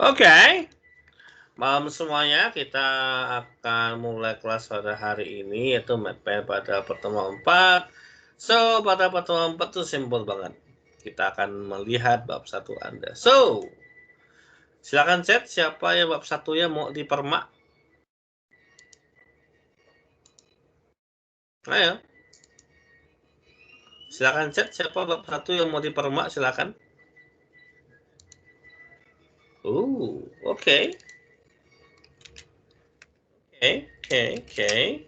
Oke, malam semuanya, kita akan mulai kelas pada hari ini, yaitu MATPAD pada pertemuan 4. So, pada pertemuan 4 itu simpel banget. Kita akan melihat bab 1 Anda. So, silakan chat siapa yang bab 1-nya mau dipermak. Ayo. Silakan chat siapa bab 1 yang mau dipermak, silakan. Oke. Okay.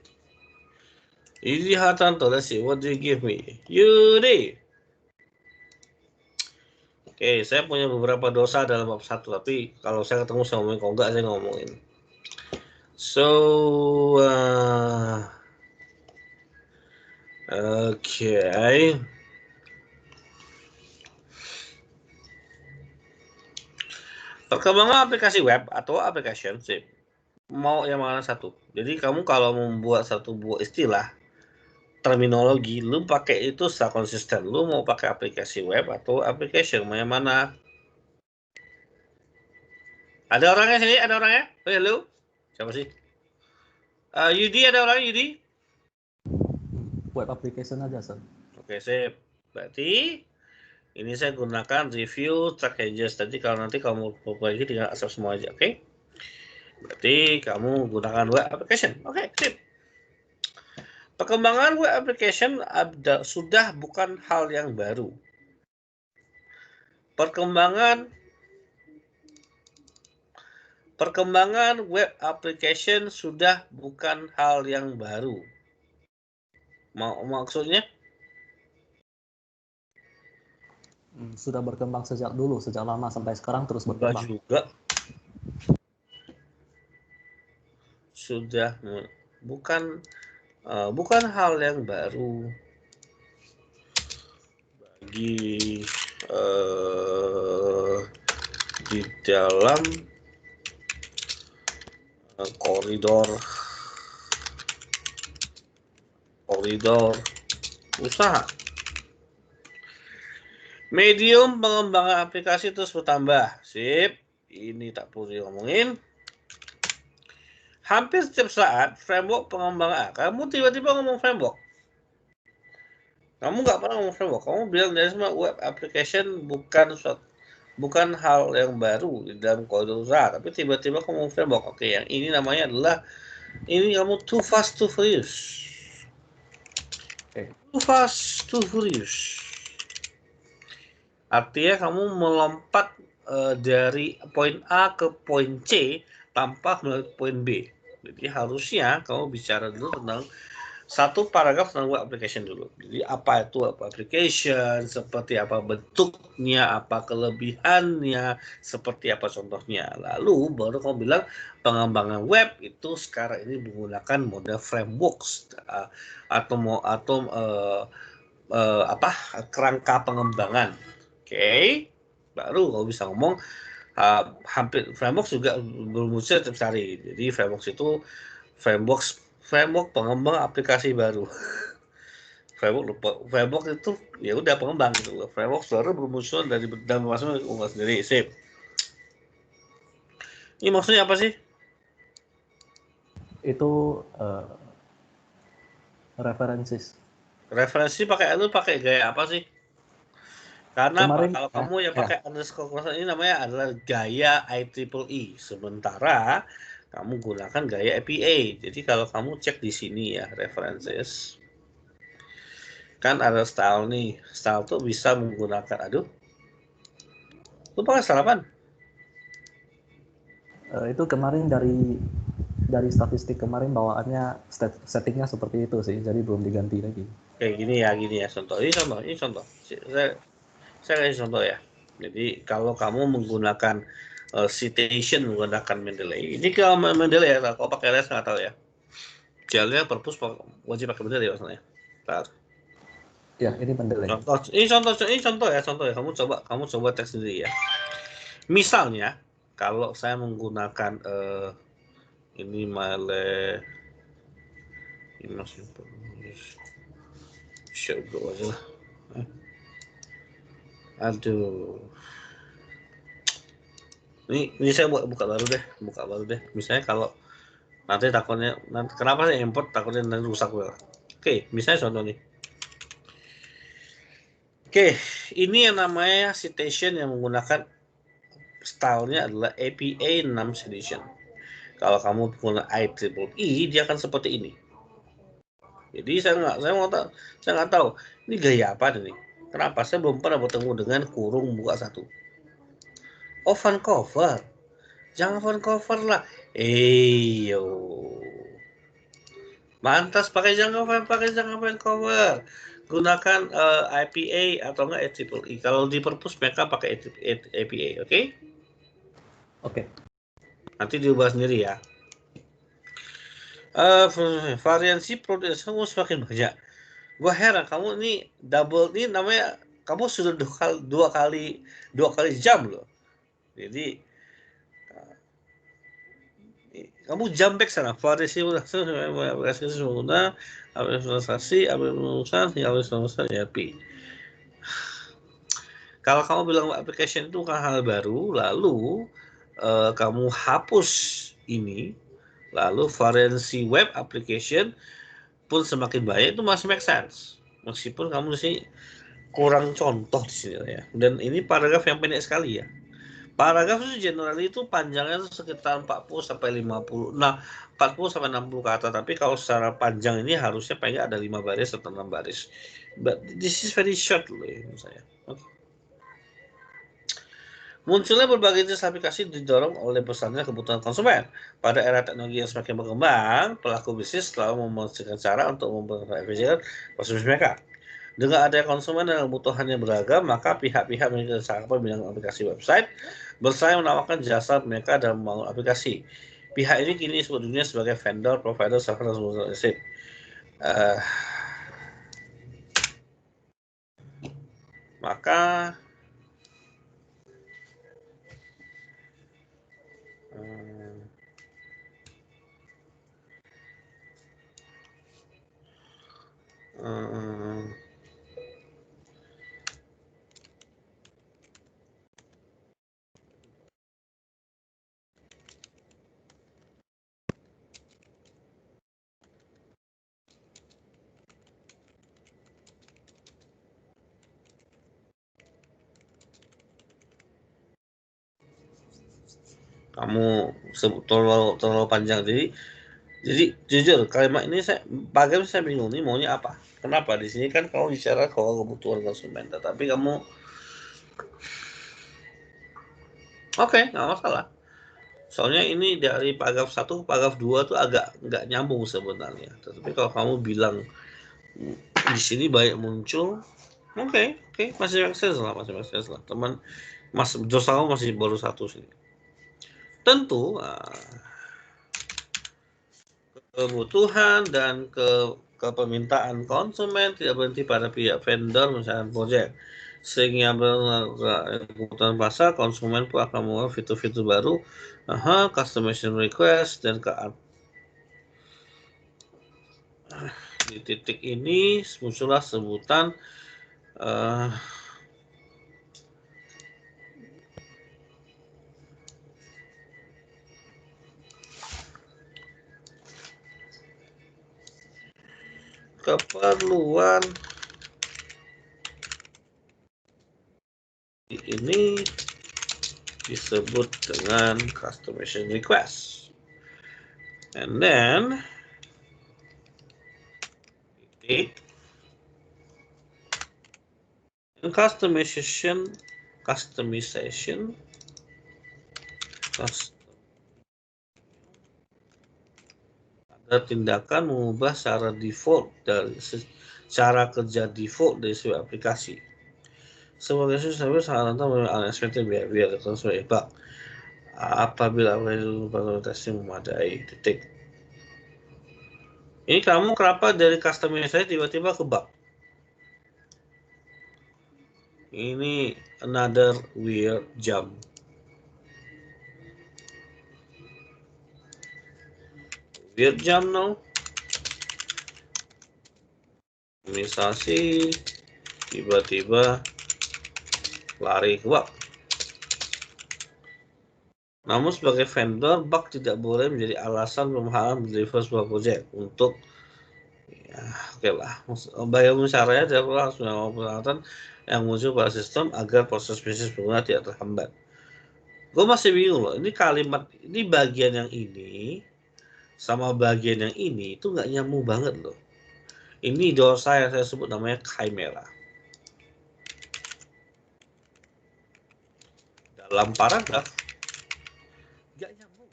Easy Hatanto, let's see, what do you give me? Yuri. Oke, saya punya beberapa dosa dalam bab 1, tapi kalau saya ketemu saya ngomongin, kalau enggak saya ngomongin. So, okay. Perkembangan aplikasi web atau application sih. Mau yang mana satu? Jadi kamu kalau membuat satu buah istilah, terminologi, lu pakai itu secara konsisten. Lu mau pakai aplikasi web atau application, mau yang mana? Ada orangnya sini? Ada orangnya? Oh, halo? Siapa sih? Yudi, ada orang Yudi? Web application aja, Sir. Oke, sip. Berarti ini saya gunakan review track edges. Tadi kalau nanti kamu perbaiki tinggal accept semua aja, oke? Berarti kamu gunakan web application. Oke, sip. Perkembangan web application sudah bukan hal yang baru. Perkembangan web application sudah bukan hal yang baru. Maksudnya? Sudah berkembang sejak dulu, sejak lama sampai sekarang terus berkembang. Juga. Sudah bukan hal yang baru bagi di dalam koridor usaha. Medium pengembangan aplikasi terus bertambah. Sip, ini tak perlu diomongin. Hampir setiap saat framework pengembangan, kamu tiba-tiba ngomong framework. Kamu nggak pernah ngomong framework. Kamu bilang dari semua web application bukan hal yang baru di dalam koridor usaha, tapi tiba-tiba kamu ngomong framework. Oke, yang ini namanya adalah ini kamu too fast to furious. Too fast to furious. Artinya kamu melompat dari poin A ke poin C tanpa melalui poin B. Jadi harusnya kamu bicara dulu tentang satu paragraf tentang web application dulu. Jadi apa itu web application, seperti apa bentuknya, apa kelebihannya, seperti apa contohnya. Lalu baru kamu bilang pengembangan web itu sekarang ini menggunakan model frameworks atau kerangka pengembangan. Oke. Baru kamu bisa ngomong hampir framework juga bermuncul setiap hari. Jadi framework pengembang aplikasi baru. framework itu ya udah pengembang gitu. Framework baru bermunculan dari dalam masuk sendiri. Sip. Ini maksudnya apa sih? Itu referensi pakai gaya apa sih? Karena kalau kamu yang pakai ya. underscore ini namanya adalah gaya IEEE. Sementara kamu gunakan gaya APA. Jadi kalau kamu cek di sini ya references, kan ada style nih. Style tuh bisa menggunakan, lu pakai style apa? Itu kemarin dari statistik kemarin bawaannya settingnya seperti itu sih, jadi belum diganti lagi. Kayak gini ya contoh. Ini contoh. Saya kasih contoh ya. Jadi kalau kamu menggunakan citation menggunakan Mendeley. Ini kalau Mendeley ya, kalau pakai les nggak tahu ya. Jalurnya perpus wajib pakai Mendeley maksudnya. Ya, ini Mendeley. Ini contoh ya. Kamu coba teks sendiri ya. Misalnya kalau saya menggunakan ini masih show aja lah. Aduh. Ini saya buka baru deh. Misalnya kalau nanti takutnya, kenapa saya import takutnya nanti rusak. Oke, misalnya contoh nih. Oke, ini yang namanya citation yang menggunakan stylenya adalah APA 6 edition. Kalau kamu menggunakan IEEE, dia akan seperti ini. Jadi saya nggak tahu ini gaya apa nih. Kenapa saya belum pernah bertemu dengan kurung buka satu. Oh, fun cover. Jangan fun cover lah. Yo. Mantas pakai jangan fun cover. Gunakan IPA atau enggak AEEE. Kalau di perpus mereka pakai APA, oke? Oke. Nanti diubah sendiri ya. Variasi produksi kamu semakin banyak. Gua heran kamu ini double ini namanya kamu sudah dua kali jam loh. Jadi kamu jump back sana. Variasi kalau kamu bilang application itu bukan hal baru, lalu kamu hapus ini, lalu variasi web application pun semakin banyak, itu masih make sense. Meskipun kamu sih kurang contoh di sini ya. Dan ini paragraf yang pendek sekali ya. Paragraf itu generally itu panjangnya itu sekitar 40 sampai 50. Nah, 40 sampai 60 kata, tapi kalau secara panjang ini harusnya paling ada 5 baris atau 6 baris. But this is very short loh ya menurut saya. Okay. Munculnya berbagai jenis aplikasi didorong oleh besarnya kebutuhan konsumen. Pada era teknologi yang semakin berkembang, pelaku bisnis selalu memasukkan cara untuk memperefisienkan proses mereka. Dengan adanya konsumen dan kebutuhannya beragam, maka pihak-pihak memiliki cara pembinaan aplikasi website bersaing menawarkan jasa mereka dalam membangun aplikasi. Pihak ini kini disebut dunia sebagai vendor, provider, server, dan solusi. Maka kamu sebut terlalu panjang. Jadi jujur kalimat ini saya bingung nih maunya apa. Kenapa di sini kan kamu bicara kalau kebutuhan konsumen, tapi kamu oke, nggak masalah. Soalnya ini dari paragraf 1 ke paragraf 2 tuh agak nggak nyambung sebenarnya. Tapi kalau kamu bilang di sini banyak muncul, oke, masih make sense lah. Teman, Jos kamu masih baru satu sini. Tentu kebutuhan dan permintaan konsumen tidak berhenti pada pihak vendor misalkan project, sehingga kebutuhan pasar konsumen pun akan membuat fitur-fitur baru, customization request, dan di titik ini muncullah sebutan keperluan ini disebut dengan customization request, and then customization ada tindakan mengubah cara kerja default dari sebuah aplikasi. Sebagai service sangat rentan unexpected behavior atau sebagai bug apabila testing memadai. Titik. Ini kamu kenapa dari customization tiba-tiba ke bug? Ini another weird jump. Weird jump no? Optimisasi tiba-tiba lari ke bug. Namun sebagai vendor, bug tidak boleh menjadi alasan pemahaman deliver sebuah project untuk ya, oke lah. Bagaimana caranya developer harus melakukan peralatan yang muncul pada sistem agar proses bisnis pengguna tidak terhambat. Gue masih bingung loh, ini kalimat, ini bagian yang ini sama bagian yang ini itu nggak nyambung banget loh. Ini dosa yang saya sebut namanya chimera. Dalam paragraf nggak nyambung.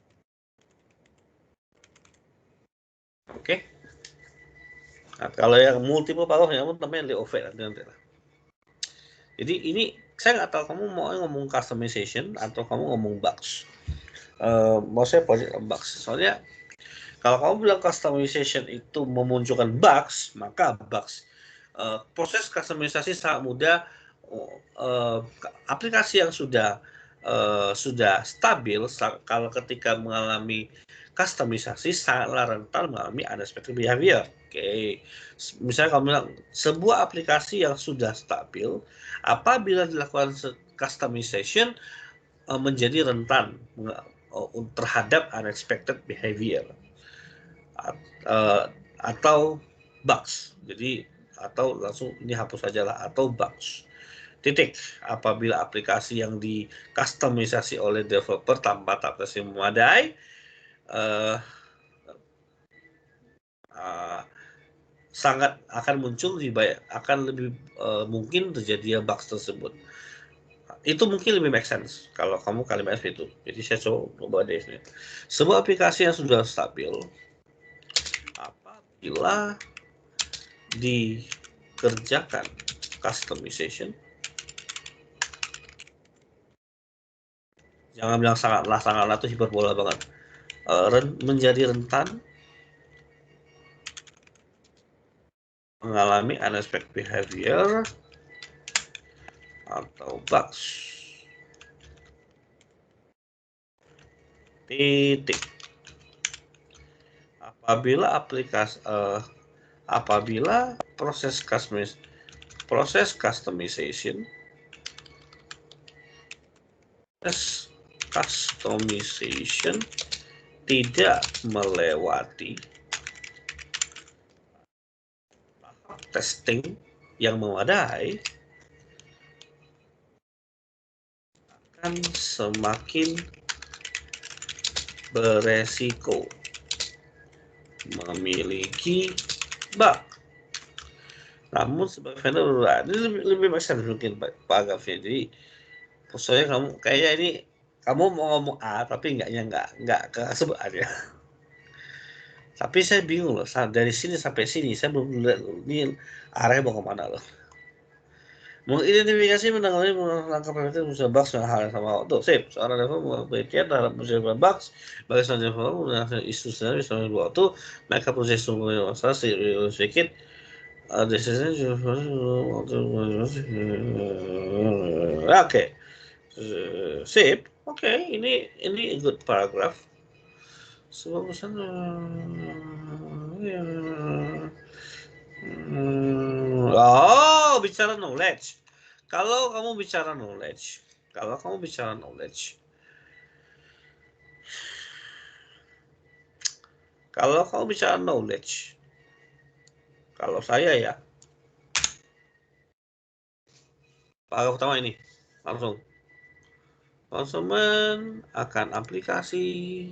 Oke. Nah, kalau yang multiple paragraf nyambung namanya layover nanti lah. Jadi ini saya nggak tahu kamu mau ngomong customization atau kamu ngomong bugs. Mau saya project bugs. Soalnya kalau kamu bilang customization itu memunculkan bugs, maka bugs. Proses customisasi sangat mudah. Aplikasi yang sudah stabil, kalau ketika mengalami customisasi sangatlah rentan mengalami unexpected behavior. Oke, misalnya kamu bilang sebuah aplikasi yang sudah stabil, apabila dilakukan customization menjadi rentan terhadap unexpected behavior atau bugs. Jadi atau langsung ini hapus saja lah, atau bugs. Titik. Apabila aplikasi yang dikustomisasi oleh developer tanpa adaptasi memadai sangat akan muncul akan lebih mungkin terjadi bugs tersebut. Itu mungkin lebih make sense kalau kamu kalimat itu. Jadi saya coba definisi. Sebuah aplikasi yang sudah stabil apabila dikerjakan customization, jangan bilang sangatlah itu hiperbola banget, menjadi rentan mengalami unexpected behavior atau bugs. Titik. Apabila proses customization tidak melewati tahap testing yang memadai, akan semakin beresiko memiliki bug. Namun sebagai vendor ini lebih besar mungkin Pak Agafnya. Jadi soalnya kamu kayaknya ini kamu mau ngomong A tapi nggak kesebut aja. Tapi saya bingung loh, dari sini sampai sini saya belum lihat ini arahnya mau kemana loh. Mengidentifikasi, menangani, menangkap preventif usaha bugs dan hal yang sama. Tuh, sip. Seorang developer penelitian terhadap usaha bugs, bagi seorang developer menggunakan isu sendiri selama waktu, mereka proses sumber masalah sedikit. Oke, sip. Oke, ini good paragraph. Sebuah pesan. Oh, bicara knowledge. Kalau kamu bicara knowledge, kalau kamu bicara knowledge, kalau saya ya, paragraf pertama ini langsung konsumen akan aplikasi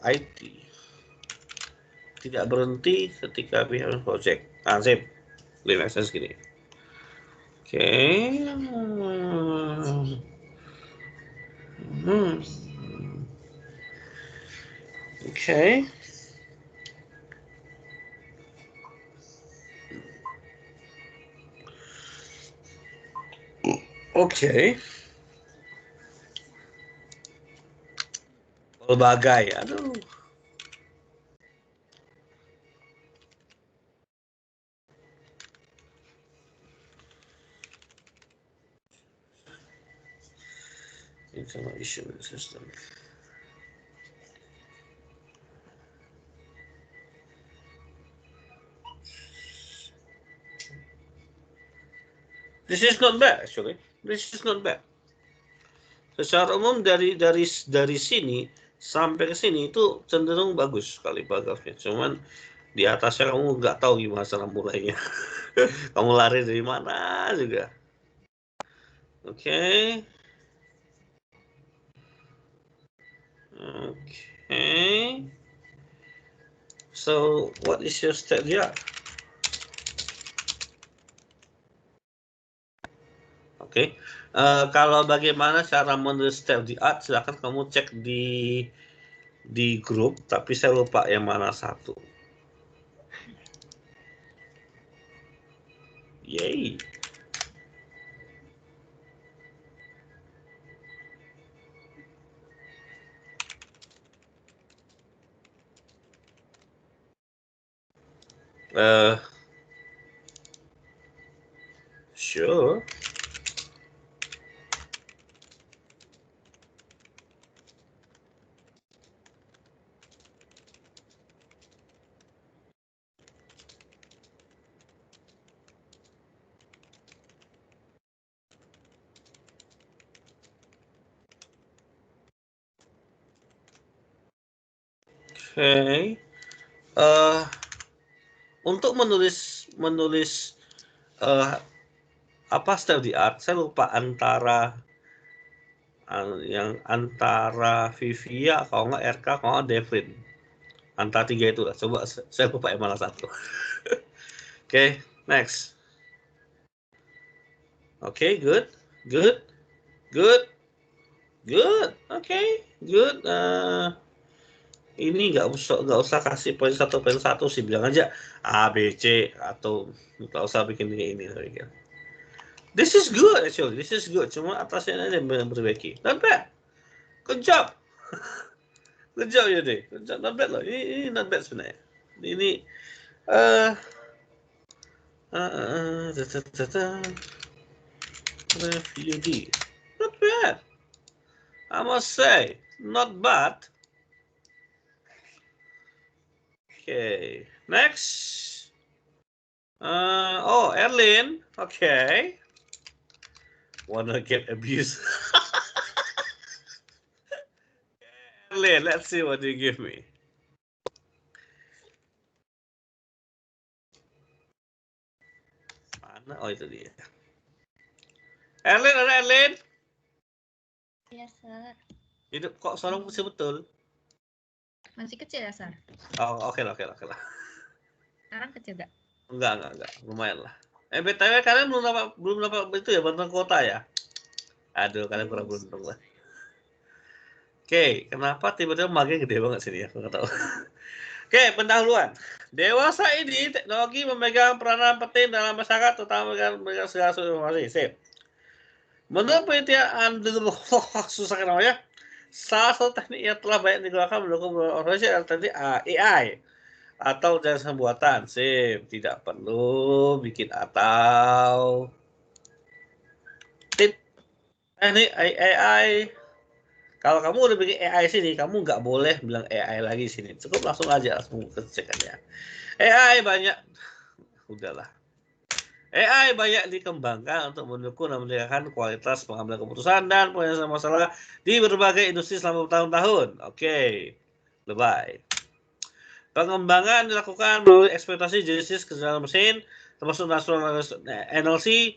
IT tidak berhenti ketika pihak project. Sip, lebih akses gini. Oke. Oke. Oke. Berbagai, aduh. Internal issue in the system. This is not bad actually. This is not bad. Secara umum dari sini sampai ke sini itu cenderung bagus sekali paragrafnya. Cuman di atasnya kamu nggak tahu gimana cara mulainya. Kamu lari dari mana juga. Oke. Okay. So, what is your step here? Oke. Kalau bagaimana cara menulis step di art, silakan kamu cek di grup, tapi saya lupa yang mana satu. Yay. Sure. Oke. Untuk menulis apa step di art, saya lupa antara Vivia, kalau nggak RK, kalau nggak Devin. Antara tiga itu lah. Coba saya lupa yang mana satu. Oke, next. Oke, good. Oke, good. Ini nggak usah kasih poin 1 sih, bilang aja A, B, C, atau nggak usah bikin ini. This is good actually. This is good. Cuma atasnya aja yang berbaiki. Not bad. Good job. Good job ya deh. Good job. Not bad loh. Ini not bad sebenarnya. Ini review D. Not bad. I must say, not bad. Okay, next. Erlin. Okay. Wanna get abused? Erlin, let's see what you give me. Mana? Oh, itu dia. Erlin, ada Erlin? Iya, Sir. Hidup kok suara masih betul? Masih kecil ya, Sir? Oh, oke lah. Sekarang kecil gak? Enggak. Lumayan lah. BTW kalian belum dapat itu ya, bantuan kuota ya? Aduh, kalian kurang beruntung lah. Oke, kenapa tiba-tiba makin gede banget sini ya? Aku nggak tahu. Oke, pendahuluan. Dewasa ini teknologi memegang peranan penting dalam masyarakat, terutama memegang segala informasi. Sip. Menurut penelitian susah namanya, salah satu teknik yang telah banyak digunakan mendukung organisasi adalah teknik AI atau jasa buatan. Sip, tidak perlu bikin atau tip teknik AI. Kalau kamu udah bikin AI sini, kamu nggak boleh bilang AI lagi sini. Cukup langsung aja ceknya. AI banyak, udahlah. AI banyak dikembangkan untuk mendukung dan meningkatkan kualitas pengambilan keputusan dan penyelesaian masalah di berbagai industri selama bertahun-tahun. Oke, lebay. Pengembangan dilakukan melalui eksploitasi jenis kecerdasan mesin, termasuk natural NLC.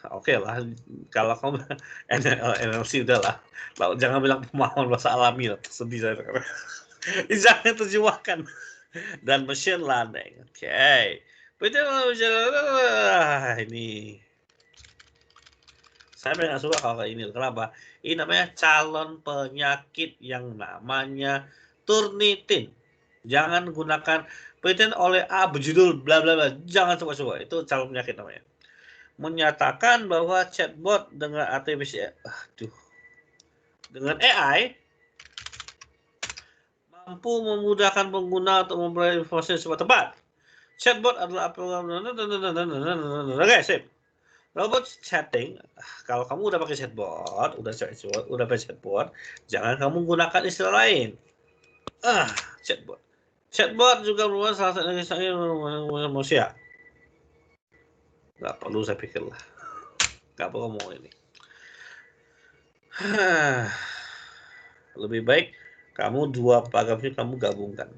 Oke lah, kalau kamu NLC udahlah. Jangan bilang pemahaman bahasa alami lah, sedih saya. Jangan terjemahkan. Dan machine learning. Oke. Ini saya nggak suka kalau kayak ini. Kenapa? Ini namanya calon penyakit yang namanya turnitin. Jangan gunakan penelitian oleh A berjudul bla bla bla. Jangan coba-coba. Itu calon penyakit namanya. Menyatakan bahwa chatbot dengan dengan AI mampu memudahkan pengguna untuk memperoleh informasi yang tepat. Chatbot adalah Oke, sip. Robot chatting, kalau kamu udah pakai chatbot, jangan kamu gunakan istilah lain. Chatbot. Chatbot juga merupakan salah satu manusia. Nggak perlu saya pikir lah. nggak perlu ngomong ini. Lebih baik kamu dua paragrafnya kamu gabungkan.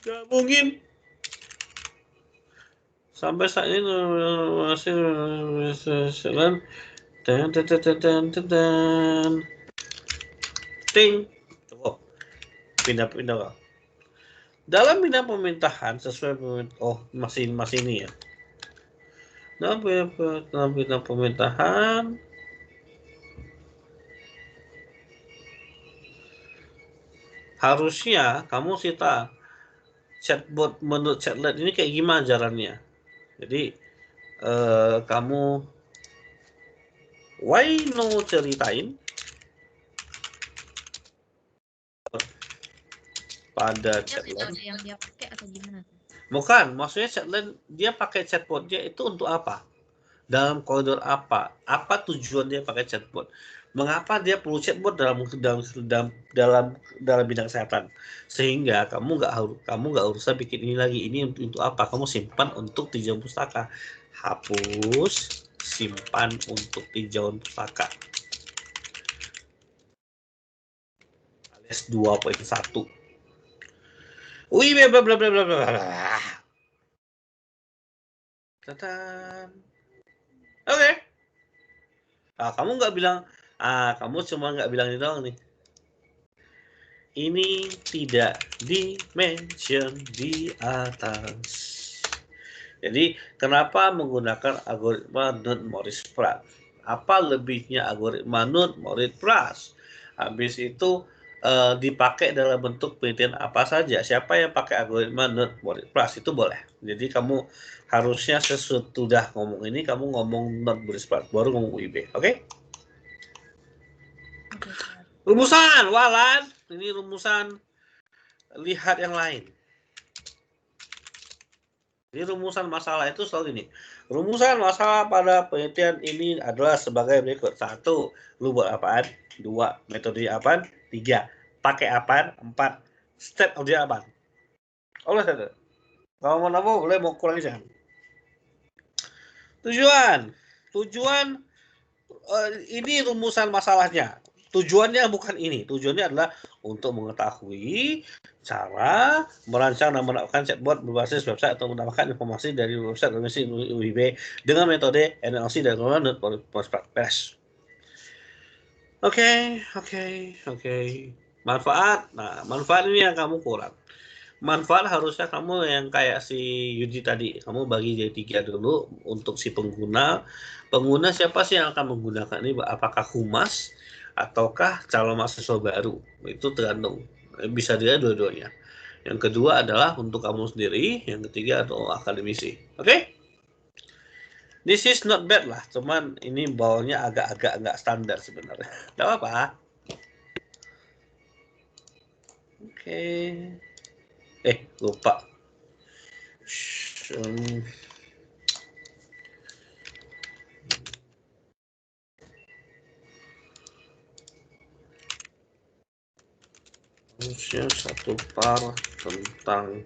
Gabungin. Sampai saat ini masih ting. Cukup. Pindah. Dalam bidang pemerintahan sesuai masih ini ya. Dalam bidang pemerintahan harusnya kamu cita chatbot menurut chatlet ini kayak gimana jalannya. Jadi kamu why no ceritain pada chatlet yang dia pakai atau gimana? bukan, maksudnya chatlet dia pakai chatbotnya itu untuk apa, dalam koridor apa tujuan dia pakai chatbot, mengapa dia perlu chatbot dalam bidang kesehatan, sehingga kamu nggak usah bikin ini lagi. Ini untuk apa, kamu simpan untuk tinjauan pustaka. Hapus, simpan untuk tinjauan pustaka alias 2.1. Wih, bla bla bla bla bla. Tadan. Oke. Nah, kamu nggak bilang, kamu cuma nggak bilang itu doang nih. Ini tidak di-mention di atas. Jadi, kenapa menggunakan algoritma Knuth-Morris-Pratt? Apa lebihnya algoritma Knuth-Morris-Pratt? Habis itu dipakai dalam bentuk penelitian apa saja. Siapa yang pakai algoritma Knuth-Morris-Pratt itu boleh. Jadi kamu harusnya sesudah ngomong ini kamu ngomong Knuth-Morris-Pratt baru ngomong UIB. Oke? Rumusan, Walan. Ini rumusan. Lihat yang lain. Jadi rumusan masalah itu selalu ini. Rumusan masalah pada penelitian ini adalah sebagai berikut. 1. Lu buat apaan? 2. Metode apaan? 3. Pakai apaan? 4. Step of the apaan? Oleh satu. Kalau mau nambah boleh, mau kurang jangan. Tujuan ini rumusan masalahnya. Tujuannya bukan ini. Tujuannya adalah untuk mengetahui cara merancang dan menerapkan chatbot berbasis website atau mendapatkan informasi dari website organisasi UIB dengan metode NLC dan Knuth-Morris-Pratt. Oke. Manfaat. Nah, manfaat ini yang kamu kurang. Manfaat harusnya kamu yang kayak si Yudi tadi, kamu bagi jadi 3 dulu untuk si pengguna. Pengguna siapa sih yang akan menggunakan ini? Apakah humas ataukah calon mahasiswa baru? Itu tergantung. Bisa dilihat dua-duanya. Yang kedua adalah untuk kamu sendiri, yang ketiga atau akademisi. Oke? This is not bad lah, cuman ini bawahnya agak-agak nggak standar sebenarnya. Nggak apa-apa. Oke. Lupa. Harusnya 1 par tentang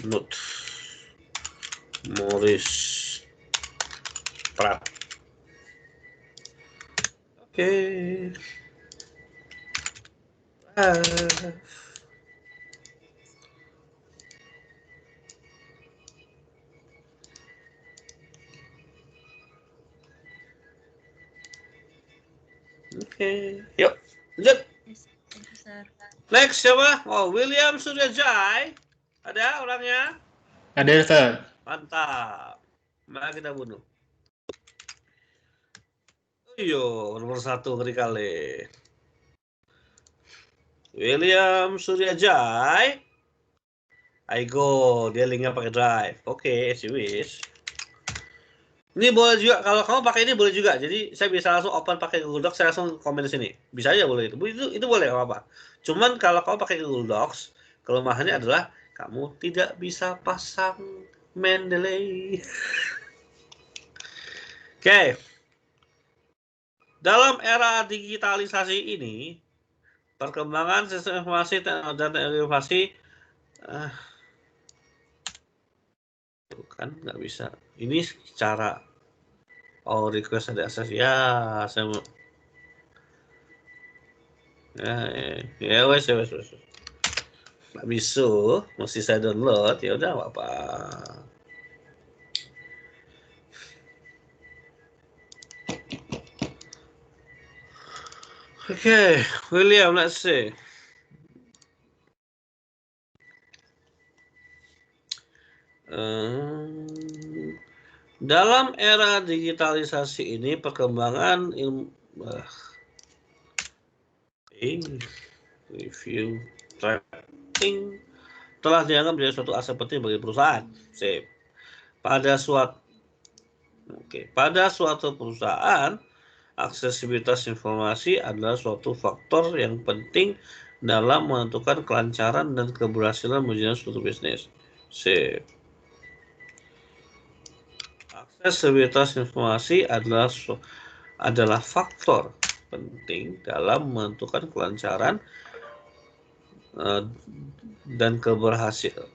Knuth-Morris-Pratt. Oke. Oke, yuk lanjut. Next siapa? William Suryajai. Ada orangnya? Ada, Sir. Mantap. Mari kita bunuh. Iyo, nomor 1 ngeri kali. William Suryajai. Aigo, dia linknya pakai drive. Oke, as you wish. Ini boleh juga, kalau kamu pakai ini boleh juga. Jadi saya bisa langsung open pakai Google Docs, saya langsung komen di sini. Bisa aja boleh itu. Itu boleh apa-apa. Cuman kalau kamu pakai Google Docs, kelemahannya adalah kamu tidak bisa pasang Mendeley. Oke. Dalam era digitalisasi ini, perkembangan sistem informasi dan informasi bukan nggak bisa. Ini cara Oh, request ada akses. Ya, saya wes. Nggak bisa, mesti saya download. Ya udah, nggak apa. Okay, William, let's see. Dalam era digitalisasi ini, perkembangan ilmu review tracking telah dianggap menjadi suatu aset penting bagi perusahaan. Sip. Pada suatu perusahaan, aksesibilitas informasi adalah suatu faktor yang penting dalam menentukan kelancaran dan keberhasilan menjalani suatu bisnis. Sip. Aksesibilitas informasi adalah faktor penting dalam menentukan kelancaran dan keberhasilan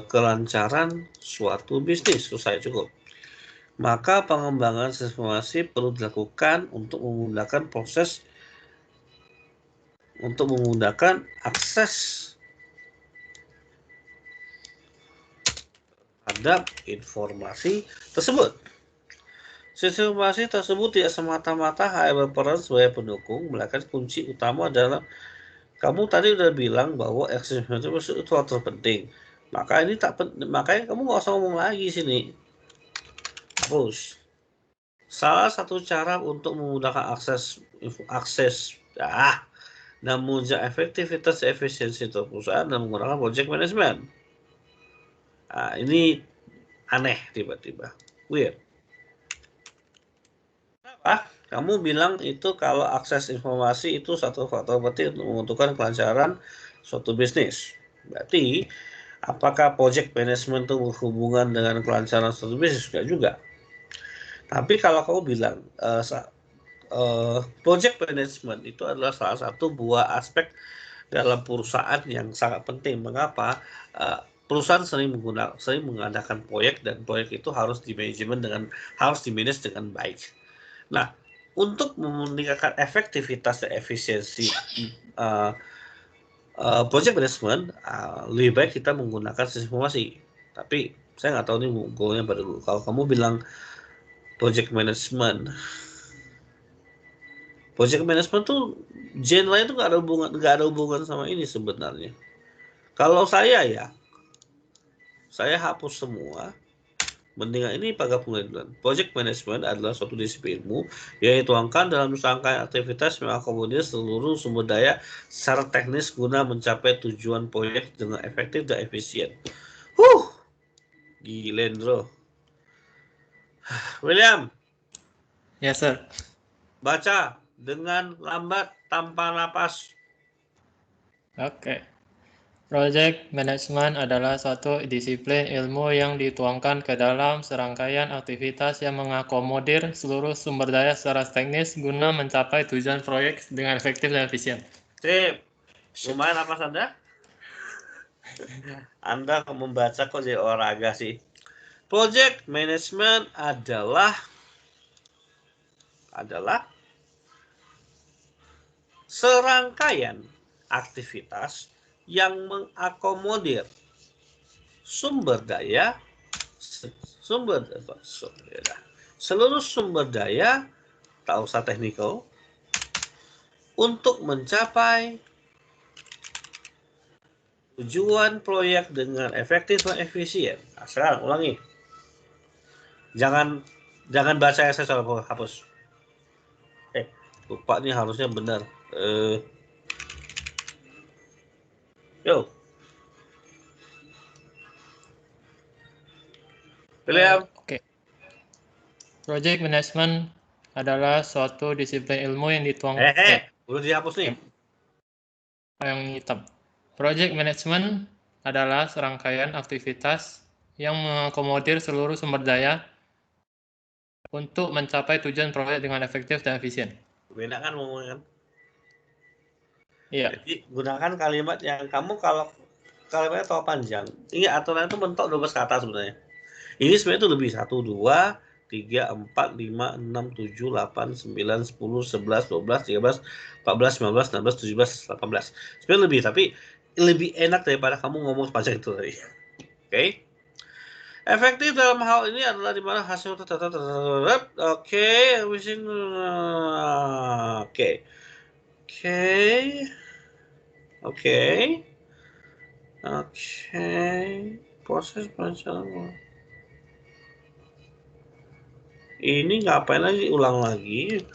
kelancaran suatu bisnis. Selesai, cukup. Maka pengembangan informasi perlu dilakukan untuk memudahkan akses terhadap informasi tersebut. Informasi tersebut tidak semata-mata hanya berperan sebagai pendukung, melainkan kunci utama dalam kamu tadi udah bilang bahwa aksesibilitas itu hal terpenting. Makanya kamu nggak usah ngomong lagi sini. Hapus. Salah satu cara untuk memudahkan akses dan menunjang efektivitas efisiensi perusahaan dan menggunakan project management. Nah, ini aneh tiba-tiba. Weird. Kenapa? Kamu bilang itu kalau akses informasi itu satu faktor penting untuk menentukan kelancaran suatu bisnis. Berarti, apakah project management itu berhubungan dengan kelancaran suatu bisnis? Enggak juga. Tapi kalau kamu bilang project management itu adalah salah satu buah aspek dalam perusahaan yang sangat penting. Mengapa? Perusahaan sering mengadakan proyek dan proyek itu harus dimanage dengan baik. Nah, untuk meningkatkan efektivitas dan efisiensi project management, lebih baik kita menggunakan sistem informasi. Tapi saya nggak tahu nih goalnya pada dulu. Kalau kamu bilang project management tuh genre itu nggak ada hubungan sama ini sebenarnya. Kalau saya hapus semua. Mendingan ini pakai penelitian. Project management adalah suatu disiplin ilmu yang dituangkan dalam rangkaian aktivitas mengakomodir seluruh sumber daya secara teknis guna mencapai tujuan proyek dengan efektif dan efisien. Gila, bro. William. Yes, sir. Baca dengan lambat tanpa napas. Oke. Project management adalah suatu disiplin ilmu yang dituangkan ke dalam serangkaian aktivitas yang mengakomodir seluruh sumber daya secara teknis guna mencapai tujuan proyek dengan efektif dan efisien. Sip. Lumayan napas Anda? Anda membaca kok jadi olahraga sih. Project management adalah serangkaian aktivitas yang mengakomodir seluruh sumber daya, tak usah teknikal, untuk mencapai tujuan proyek dengan efektif dan efisien. Nah, sekarang ulangi. Jangan baca yang saya soal hapus. Lupa nih, harusnya benar. Yo. William. Oke. Project management adalah suatu disiplin ilmu yang dituangkan. Udah dihapus nih. Yang hitam. Project management adalah serangkaian aktivitas yang mengakomodir seluruh sumber daya untuk mencapai tujuan proyek dengan efektif dan efisien. Beda kan ngomongnya kan? Iya. Jadi gunakan kalimat yang kamu kalau kalimatnya terlalu panjang. Ingat aturan itu mentok 12 kata sebenarnya. Ini sebenarnya itu lebih 1, 2, 3, 4, 5, 6, 7, 8, 9, 10, 11, 12, 13, 14, 15, 16, 17, 18. Sebenarnya lebih, tapi lebih enak daripada kamu ngomong sepanjang itu tadi. Oke. Efektif dalam hal ini adalah di mana hasil oke, proses perencanaan. Ini ngapain lagi, ulang lagi.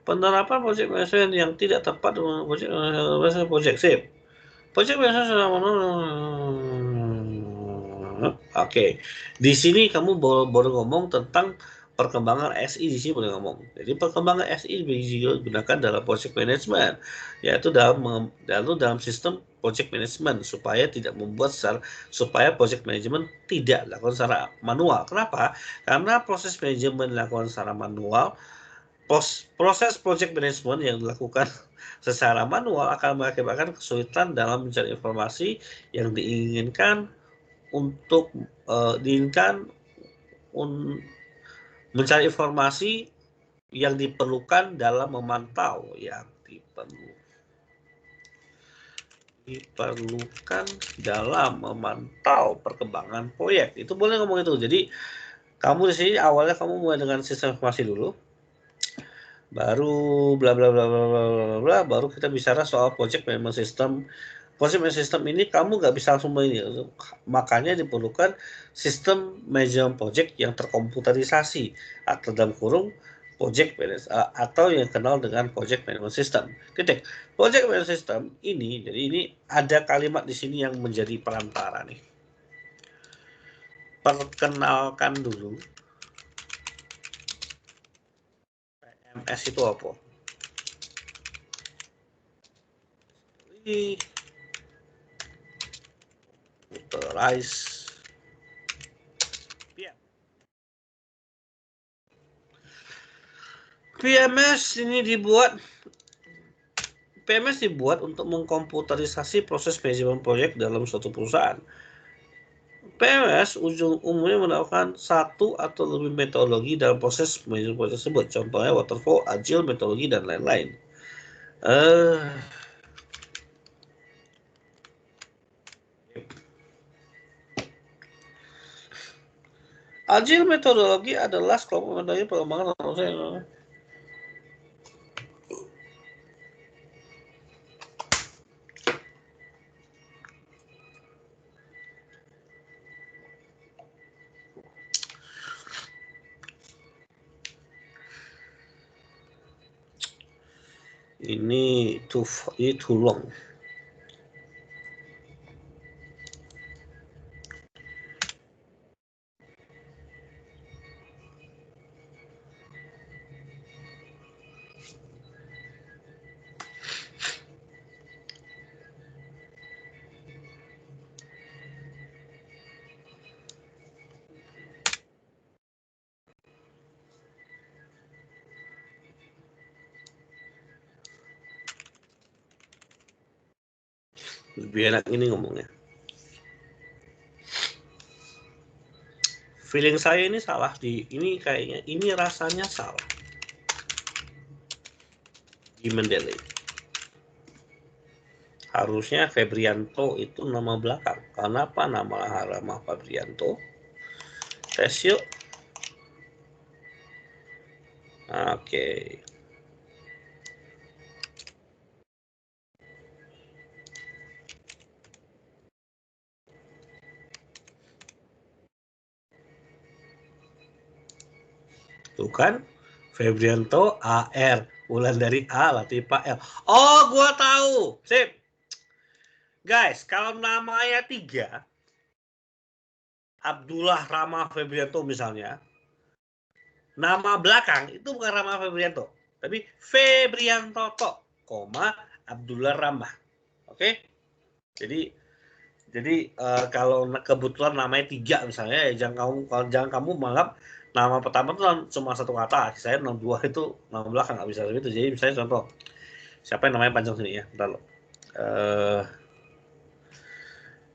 Penerapan project management yang tidak tepat dengan project sip. Project management sudah Oke. Di sini kamu baru ngomong tentang perkembangan SI di sini boleh ngomong. Jadi perkembangan SI digunakan dalam project management, yaitu dalam sistem project management supaya project management tidak dilakukan secara manual. Kenapa? Karena proses manajemen dilakukan secara manual. Proses project management yang dilakukan secara manual akan mengakibatkan kesulitan dalam mencari informasi yang diinginkan mencari informasi yang diperlukan dalam memantau perkembangan proyek. Itu boleh ngomong itu. Jadi kamu di sini awalnya kamu mulai dengan sistem informasi dulu, baru bla bla bla bla bla bla, baru kita bicara soal project management system. Project management system ini kamu nggak bisa langsung ini, makanya diperlukan sistem manajemen project yang terkomputerisasi atau dalam kurung project management atau yang kenal dengan project management system. Titik. Project management system ini, jadi ini ada kalimat di sini yang menjadi perantara nih. Perkenalkan dulu. PMS itu apa? Computerize. PMS dibuat untuk mengkomputerisasi proses manajemen proyek dalam suatu perusahaan. PMS umumnya menawarkan satu atau lebih metodologi dalam proses manajemen proyek tersebut. Contohnya waterfall, agile, metodologi, dan lain-lain. Agile metodologi adalah kelompok metodologi pengembangan proses. Ini too long. Lebih enak ini ngomongnya. Feeling saya ini salah ini kayaknya ini rasanya salah di Mendeley. Harusnya Febrianto itu nama belakang. Kenapa nama Febrianto? Tes yuk. Oke. Tuh kan, Febrianto AR, Wulandari A, Latifah L. Oh, gua tahu. Sip. Guys, kalau namanya 3, Abdullah Rama Febrianto misalnya, nama belakang itu bukan Rama Febrianto, tapi Febrianto Abdullah Rama. Oke? Jadi kalau kebetulan namanya 3 misalnya, jangan kamu menganggap nama pertama itu cuma satu kata. Saya nama 2 itu nama belakang nggak bisa itu. Jadi misalnya contoh, siapa yang namanya panjang sini ya? Bentar loh.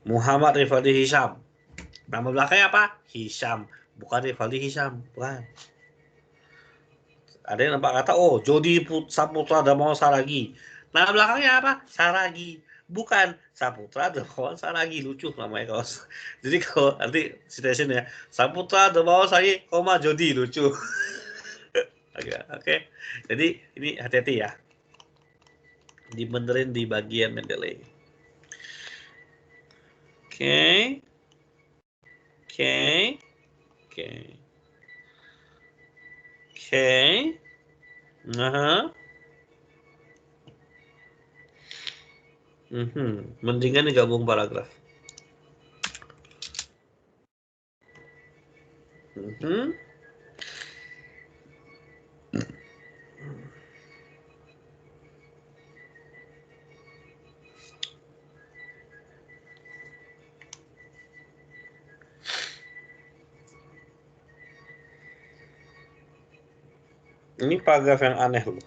Muhammad Rifadi Hisham. Nama belakangnya apa? Hisham. Bukan Rivaldi Hisham. Bukan. Ada yang nampak kata, oh Jody Saputra Darmawan Saragi. Nama belakangnya apa? Saragi. Bukan Saputra Darmawan Saragi. Lucu namanya kalau. Jadi kalau nanti citation ya, Saputra Darmawan Saragi, koma Jody, lucu. Oke. Jadi ini hati-hati ya. Dibenerin di bagian Mendeley. Oke. Nah. Mendingan digabung paragraf. Ini paragraf yang aneh loh.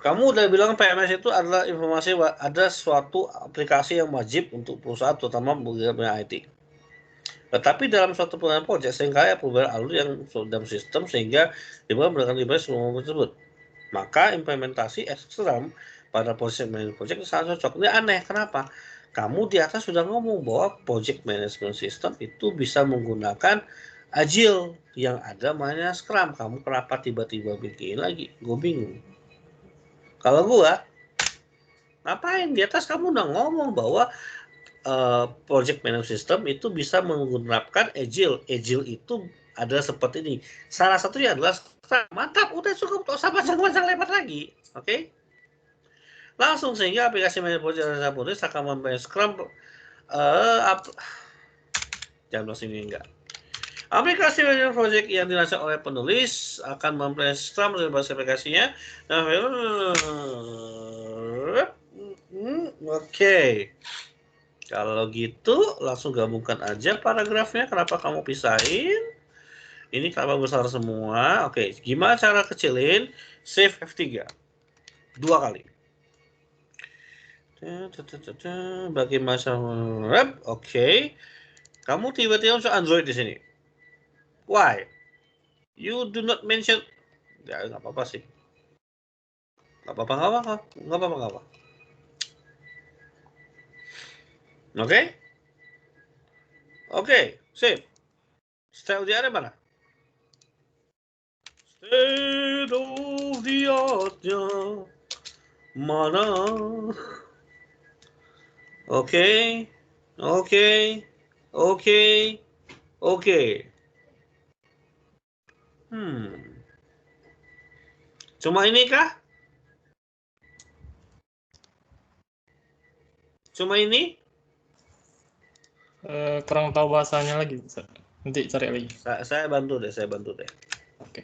Kamu udah bilang PMS itu adalah informasi ada suatu aplikasi yang wajib untuk perusahaan, terutama perusahaan IT. Tetapi dalam suatu perusahaan proyek seringkali ada perubahan alur yang dalam sistem sehingga dibuat menggunakan semua tersebut. Maka implementasi ekstrim pada project management project sangat cocok. Ini aneh, kenapa? Kamu di atas sudah ngomong bahwa project management system itu bisa menggunakan Agile yang ada namanya Scrum. Kamu kenapa tiba-tiba bikin lagi? Gue bingung. Kalau gua, ngapain di atas kamu udah ngomong bahwa project management system itu bisa menggunakan Agile. Agile itu adalah seperti ini. Salah satunya adalah Scrum. Mantap, udah cukup, tak usah panjang-panjang lebar lagi. Oke? Langsung sehingga aplikasi management project akan membayar Scrum jangan bahas ini enggak. Aplikasi management project yang dirancang oleh penulis akan mempelajari Scrum dari bahasa aplikasinya. Oke. Kalau gitu langsung gabungkan aja paragrafnya. Kenapa kamu pisahin? Ini kenapa besar semua? Oke, gimana cara kecilin? Save F3 2 kali. Bagaimana cara Oke. Kamu tiba-tiba masuk Android di sini. Why? You do not mention. Ya nggak apa-apa sih. Nggak apa-apa. Oke, save. Style di area mana? State of the art-nya mana? Oke. Cuma ini kah? Cuma ini? Kurang tahu bahasanya lagi. Nanti cari lagi. Saya bantu deh. Oke.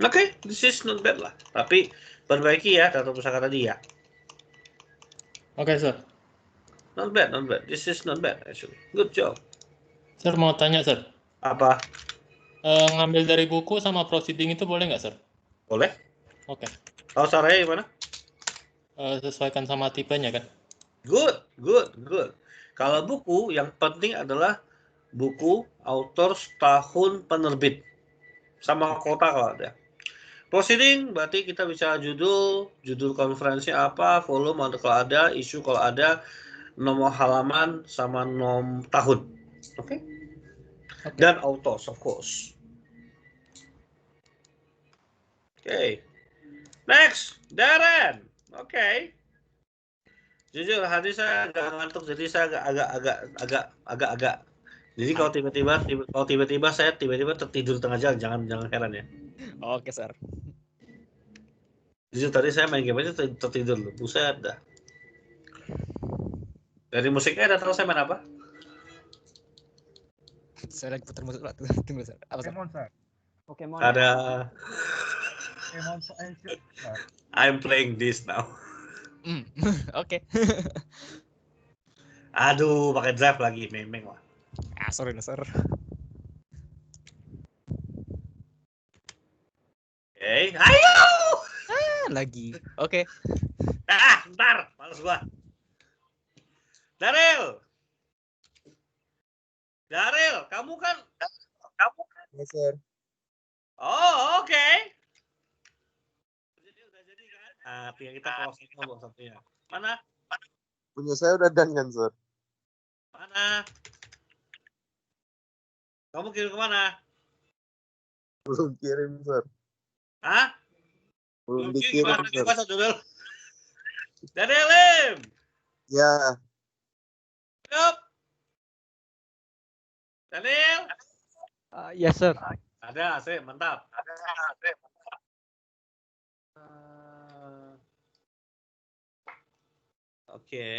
Oke, this is not bad lah. Tapi perbaiki ya tata pusaka tadi ya. Oke, sir. Not bad. This is not bad actually. Good job. Sir mau tanya, sir. Apa? Ngambil dari buku sama proceeding itu boleh nggak, sir? Boleh. Oke. Kalau caranya gimana? Sesuaikan sama tipenya kan? Good. Kalau buku yang penting adalah buku, author, tahun penerbit, sama kota kalau ada. Proceeding berarti kita bicara judul konferensi apa, volume kalau ada, isu kalau ada, nomor halaman sama nomor tahun. Oke? Dan authors of course. Oke. Next, Darren. Oke. Jujur hati saya agak ngantuk, jadi saya agak. Jadi kalau tiba-tiba saya tertidur tengah jalan, jangan heran ya. Oke, sir. Jujur tadi saya main game aja tertidur loh. Buset dah. Dari musiknya ada tahu saya main apa? Saya lagi putar musik lah tuh. Tunggu, Sir. Apa, Sir? Pokemon, Sir. Pokemon. Ada Pokemon Ancient, Sir. I'm playing this now. Oke. Aduh, pakai drive lagi, memeng lah. Sorry, Sir. Oke, ayo! Lagi. Oke. Ntar, males gua. Daril, kamu kan? Yes, sir. Oh, oke. Udah jadi kan? Tinggal kita proses dulu satunya. Mana? Punya saya udah done kan, sir? Mana? Kamu kirim ke mana? Belum kirim, sir. Hah? Belum Kirim dikirim, gimana? sir. Gimana dulu? Danilim, Ya, yup. Daniel, Yes, sir. ada AC, mantap. Oke.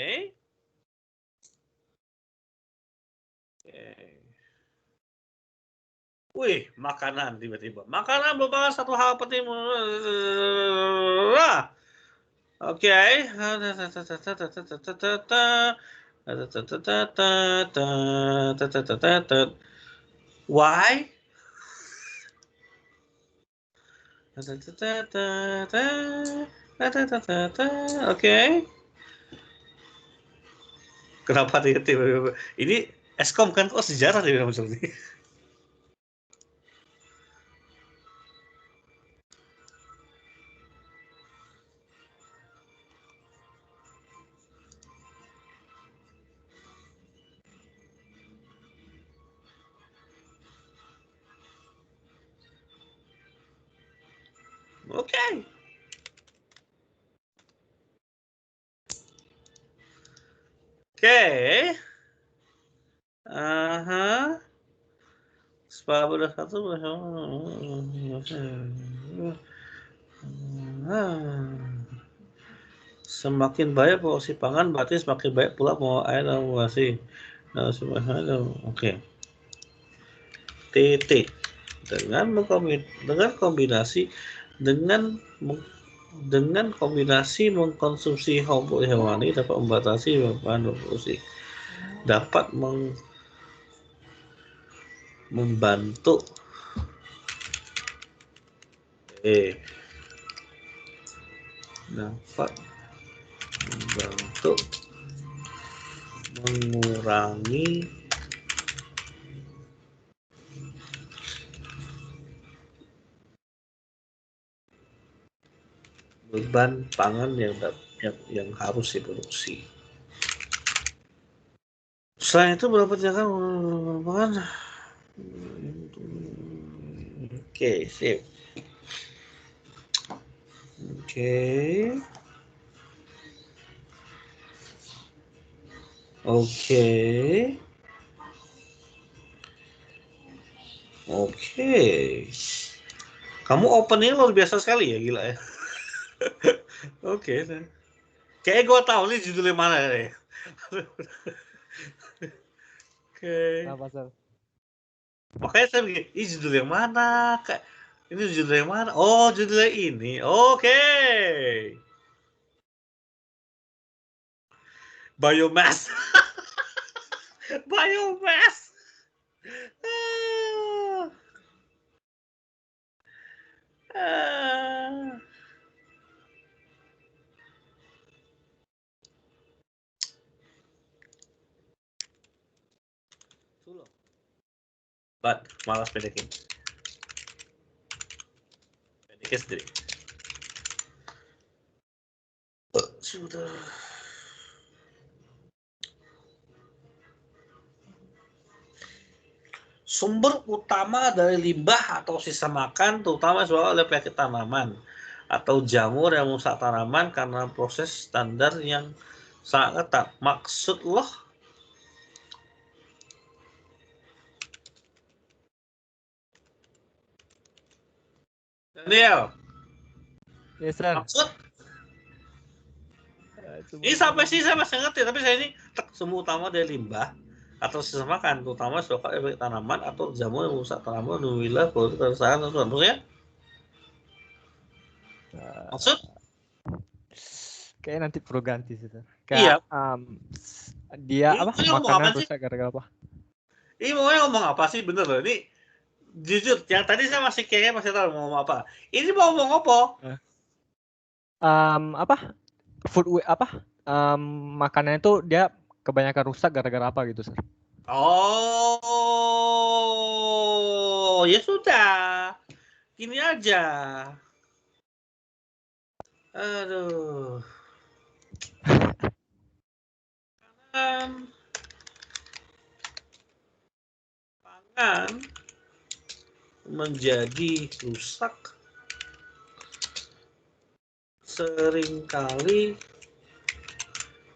Wih, makanan tiba-tiba. Makanan merupakan satu hal penting. Oke. Why? Oke. Kenapa tiba-tiba? Ini Eskom kan kok sejarah dia muncul nih. Oke. Oke. Aha. Pada satu semakin baik produksi pangan berarti semakin baik pula mau air dan produksi. Oke. TT dengan kombinasi dengan kombinasi mengkonsumsi hormon hewani dapat membatasi bahan produksi, dapat membantu dapat membantu mengurangi beban pangan yang harus diproduksi. Selain itu berapa tindakan pangan? Oke, sip. Oke. Kamu opening luar biasa sekali ya, gila ya. Oke. Kayaknya gue tahu nih judulnya mana ya. Oke. Apa, sir? Makanya saya begini, ini judul yang mana? Ini judul yang mana? Oh, judulnya ini. Oke. Biomass. Biomass. But malas pedekin sendiri. Sudah. Sumber utama dari limbah atau sisa makan terutama disebabkan oleh penyakit tanaman atau jamur yang merusak tanaman karena proses standar yang sangat ketat. Maksud loh Daniel, Yes, sir. maksud Ini sampai sih saya masih ngerti, tapi saya ini sumber utama dari limbah atau sisa makan, terutama suaka efek tanaman atau jamu yang merusak tanaman, wilayah, produk kerusakan, dan sebagainya. Maksud? Kayaknya nanti perlu ganti sih. Iya. Kayak dia Ini apa? ngomong Makanan apa sih? rusak gara-gara apa? Ini mau ngomong apa sih, bener loh. Ini jujur, yang tadi saya kayaknya masih tahu mau ngomong apa. Ini mau ngomong apa? Apa? Makanan itu dia kebanyakan rusak gara-gara apa gitu, Sir? Oh, ya sudah. Gini aja. Aduh. Pangan menjadi rusak seringkali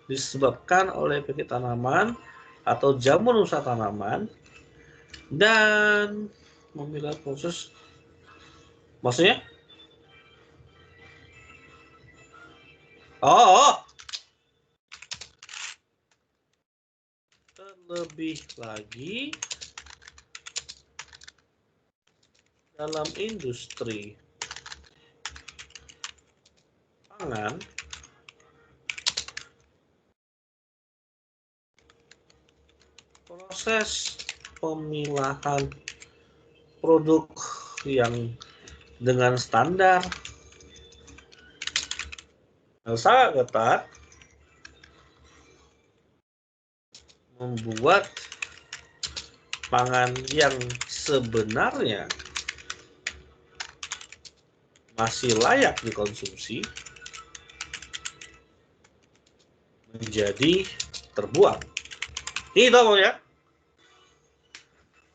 disebabkan oleh penyakit tanaman atau jamur rusak tanaman dan memiliki proses, maksudnya terlebih lagi dalam industri pangan proses pemilahan produk yang dengan standar yang sangat ketat membuat pangan yang sebenarnya masih layak dikonsumsi menjadi terbuang. Ini tahu ya,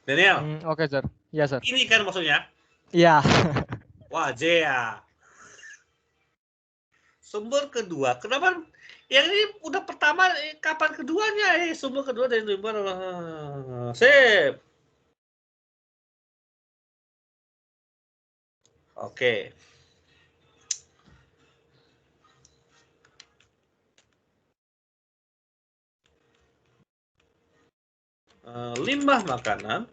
Daniel? Oke, Sir. Iya, Sir. Ini kan maksudnya? Iya. Wajar ya. Sumber kedua, kenapa? Yang ini udah pertama, kapan keduanya? Sumber kedua dari limbah. Sip. Oke. Limbah makanan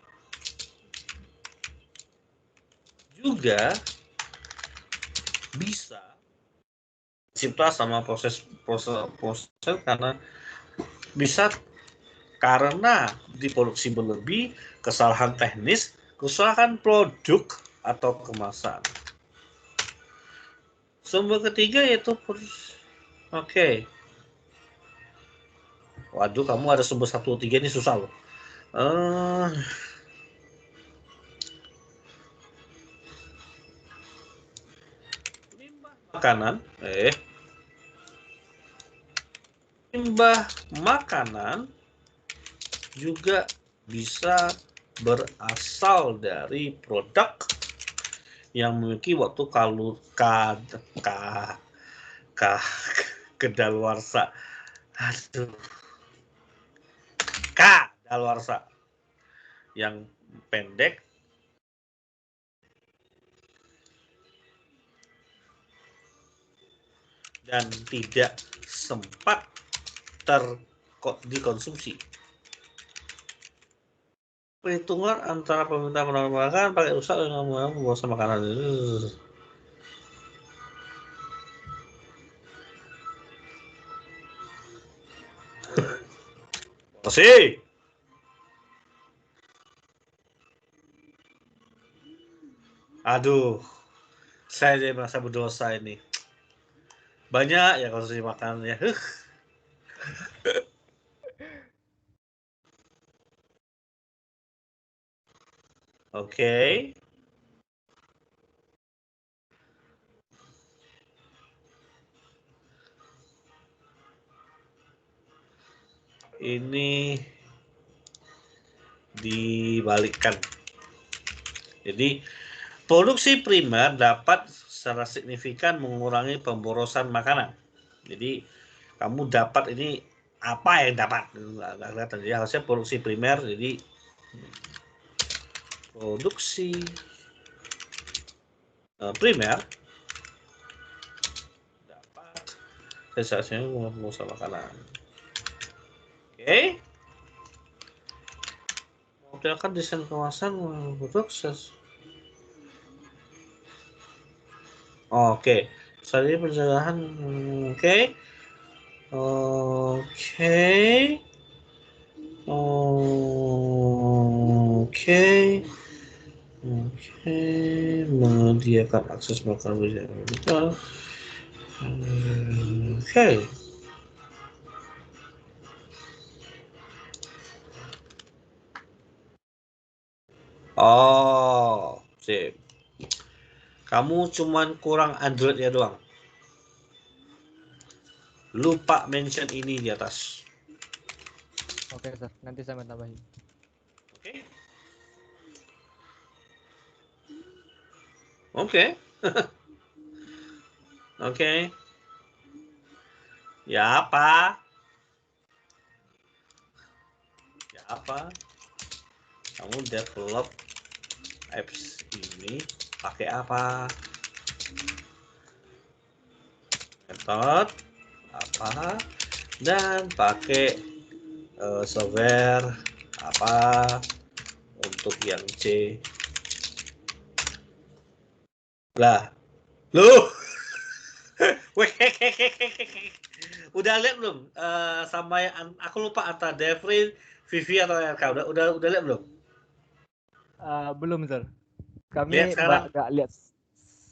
juga bisa cipta sama proses karena bisa karena diproduksi berlebih, kesalahan teknis, kesalahan produk atau kemasan. Sumber ketiga yaitu oke. Waduh, kamu ada sumber 1, 3 ini susah loh. Limbah makanan, limbah makanan juga bisa berasal dari produk yang memiliki waktu kadaluarsa. Aduh. Kadaluarsa yang pendek dan tidak sempat dikonsumsi. Perhitungan antara permintaan penambahan pakai rusak dengan membawa makanan itu. Masih. Aduh, saya jadi merasa berdosa ini. Banyak ya konsumsi makanan ya. Oke. Ini dibalikkan. Jadi, produksi primer dapat secara signifikan mengurangi pemborosan makanan. Jadi, kamu dapat ini apa yang dapat? Nggak kelihatan. Jadi, harusnya produksi primer. Jadi, produksi primer dapat Sensasinya pengusaha makanan. Oke. Modelkan desain kawasan sukses. Oke. Saat ini pencegahan. Oke. Oke. Menyediakan akses makanan berjalan. Oke. Oh, sip. Kamu cuman kurang Android ya doang. Lupa mention ini di atas. Oke, Sir. Nanti saya tambahin. Oke. Oke. Oke. Ya apa? Ya apa? Kamu develop apps ini pakai apa? Method apa? Dan pakai software apa untuk yang C? Lah, loh. Udah lihat belum? Sama yang aku lupa antara Devrin, Vivi atau RK. Udah lihat belum? Belum, Sir. Kami Lihat sekarang. nggak lihat.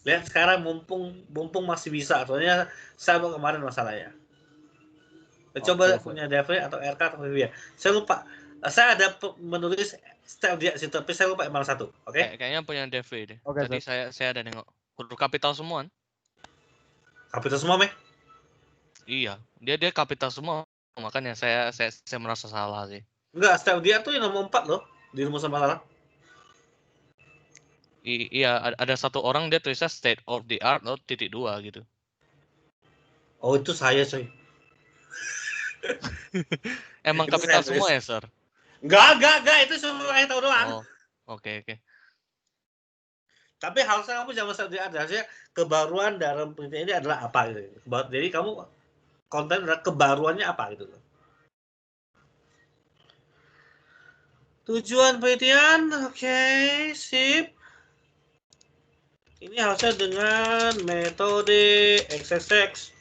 Lihat sekarang mumpung masih bisa. Soalnya saya mau kemarin masalahnya. Coba Oke, punya Devrin atau RK atau Vivi ya. Saya lupa. Saya ada menulis step dia situ, tapi saya lupa yang mana satu. Oke? Kayaknya punya Devri deh. Oke, Tadi saya ada nengok. Huruf kapital semua kan? Kapital semua, Meh? Iya, dia kapital semua. Makanya saya merasa salah sih. Enggak, step dia tuh yang nomor 4 loh. Di rumus masalah. Iya, ada satu orang dia tulisnya state of the art atau .2 gitu. Oh, itu saya, coy. Emang Itu kapital saya semua tulis. ya, Sir? Enggak, itu cuma saya tahu doang. Oh, oke. Tapi harusnya kamu jangan sedih ada sih kebaruan dalam penelitian ini adalah apa gitu. Jadi kamu konten adalah kebaruannya apa gitu loh. Tujuan penelitian, oke, sip. Ini harusnya dengan metode XSX.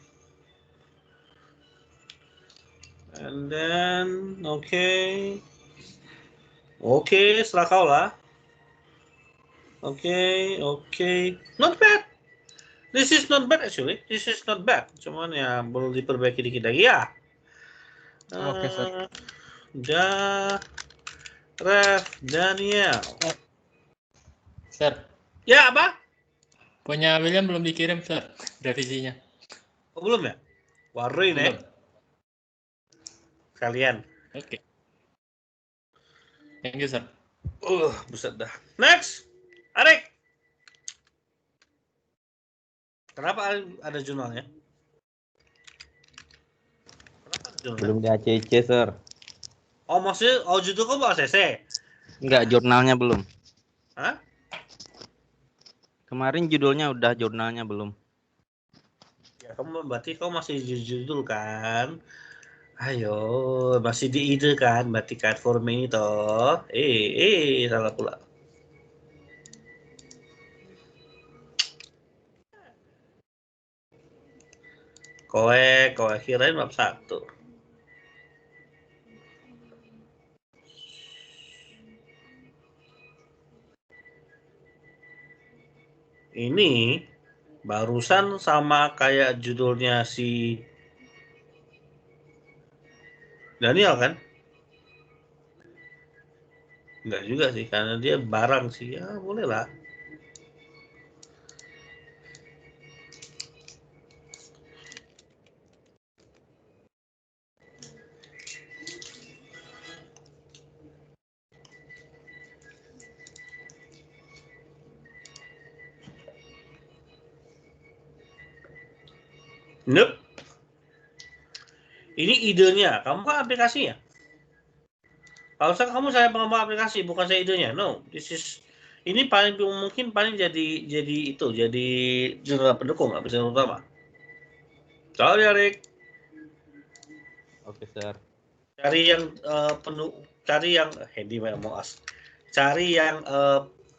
And then, oke, setelah kau lah. Oke. Not bad. This is not bad actually. This is not bad. Cuman ya perlu diperbaiki dikit lagi ya. Oke, Sir. Ref Daniel. Sir, Ya apa? punya William belum dikirim, Sir, revisinya. Oh, belum ya? Warin ya. Belum. Kalian. Oke. Thank you, Sir. Buset dah. Next. Arik. Kenapa ada jurnalnya? Kenapa ada jurnalnya? Belum di ACC, Sir. Oh, maksudnya judul kamu ACC? Enggak, jurnalnya belum. Hah? Kemarin judulnya udah, jurnalnya belum. Ya, berarti kamu masih judul kan? Ayo, masih di ide kan? Berarti kan form ini toh. Salah pula. Kowe kirain bab 1. Ini barusan sama kayak judulnya si Daniel kan? Enggak juga sih, karena dia barang sih. Ya, boleh lah. Nope. Ini idenya, kamu kan aplikasinya. Kalau kamu saya pengembangan aplikasi, bukan saya idenya. No, ini paling mungkin jadi jurnal pendukung, aplikasi utama. Ciao, Erik. Oke, Sir. Cari yang penuh, cari yang handy mau as. Cari yang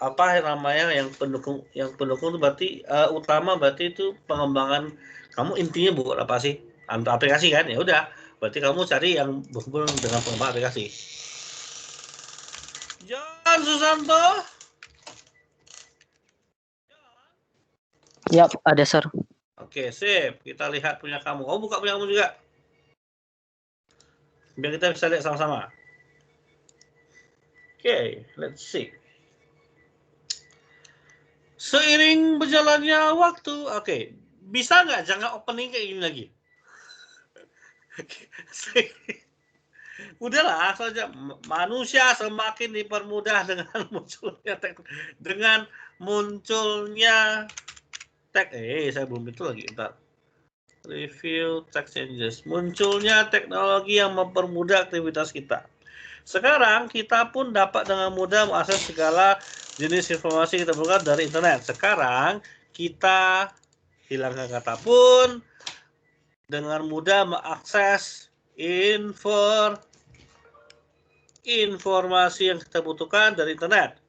apa namanya yang pendukung itu berarti utama berarti itu pengembangan kamu intinya buat apa sih? Aplikasi kan? Ya udah, berarti kamu cari yang berhubungan dengan pengembangan aplikasi. John Susanto. Yap, ada Sir. Oke, sip. Kita lihat punya kamu. Oh, buka punya kamu juga. Biar kita bisa lihat sama-sama. Oke, let's see. Seiring berjalannya waktu, oke, bisa nggak jangan opening kayak gini lagi? Udahlah, saja manusia semakin dipermudah dengan munculnya saya belum itu lagi, entar. Review text changes. Munculnya teknologi yang mempermudah aktivitas kita. Sekarang kita pun dapat dengan mudah mengakses segala jenis informasi kita buka dari internet. Sekarang kita hilangkan kata pun dengan mudah mengakses informasi yang kita butuhkan dari internet.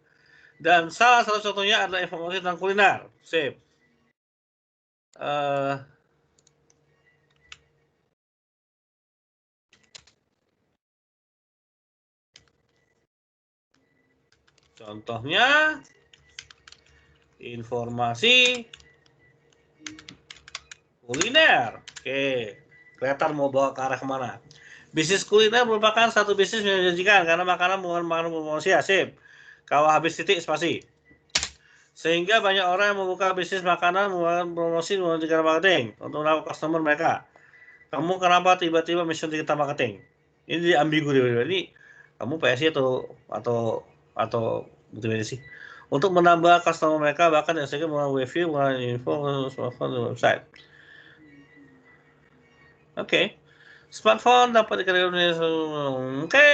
Dan salah satu contohnya adalah informasi tentang kuliner. Sip. Contohnya informasi kuliner. Oke, kelihatan mau bawa ke arah kemana. Bisnis kuliner merupakan satu bisnis yang menjanjikan karena makanan bukan makanan manusia. Sip. Kalau habis titik spasi. Sehingga banyak orang yang membuka bisnis makanan menggunakan promosi menggunakan marketing untuk menangkap customer mereka. Kamu kenapa tiba-tiba mission digital marketing? Ini ambigu ini. Kamu PSI atau multimedia sih? Untuk menambah customer mereka bahkan yang saya melalui review, melalui info, smartphone, dan website. Oke. Smartphone dapat dikatakan oke.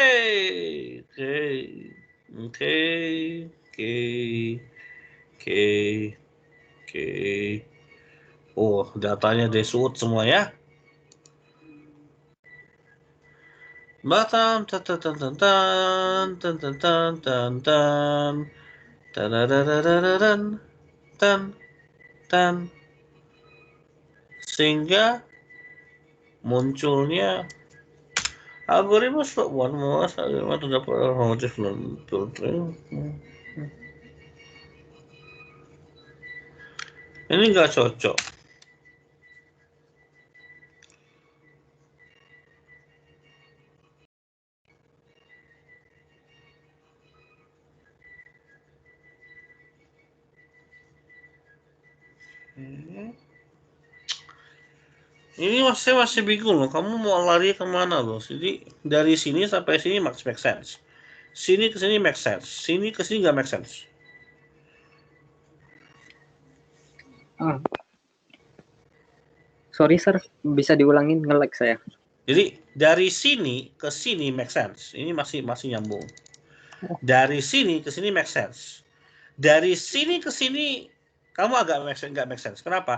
Oh, datanya desut semua ya. Batam sehingga munculnya algoritma one more algoritma terdapat motif ini nggak cocok. Ini saya masih bingung loh, kamu mau lari kemana loh? Jadi dari sini sampai sini make sense. Sini ke sini make sense. Sini ke sini nggak make sense. Sorry Sir, bisa diulangin, nge-lag saya. Jadi dari sini ke sini make sense. Ini masih nyambung. Dari sini ke sini make sense. Dari sini ke sini kamu agak nggak make sense. Kenapa?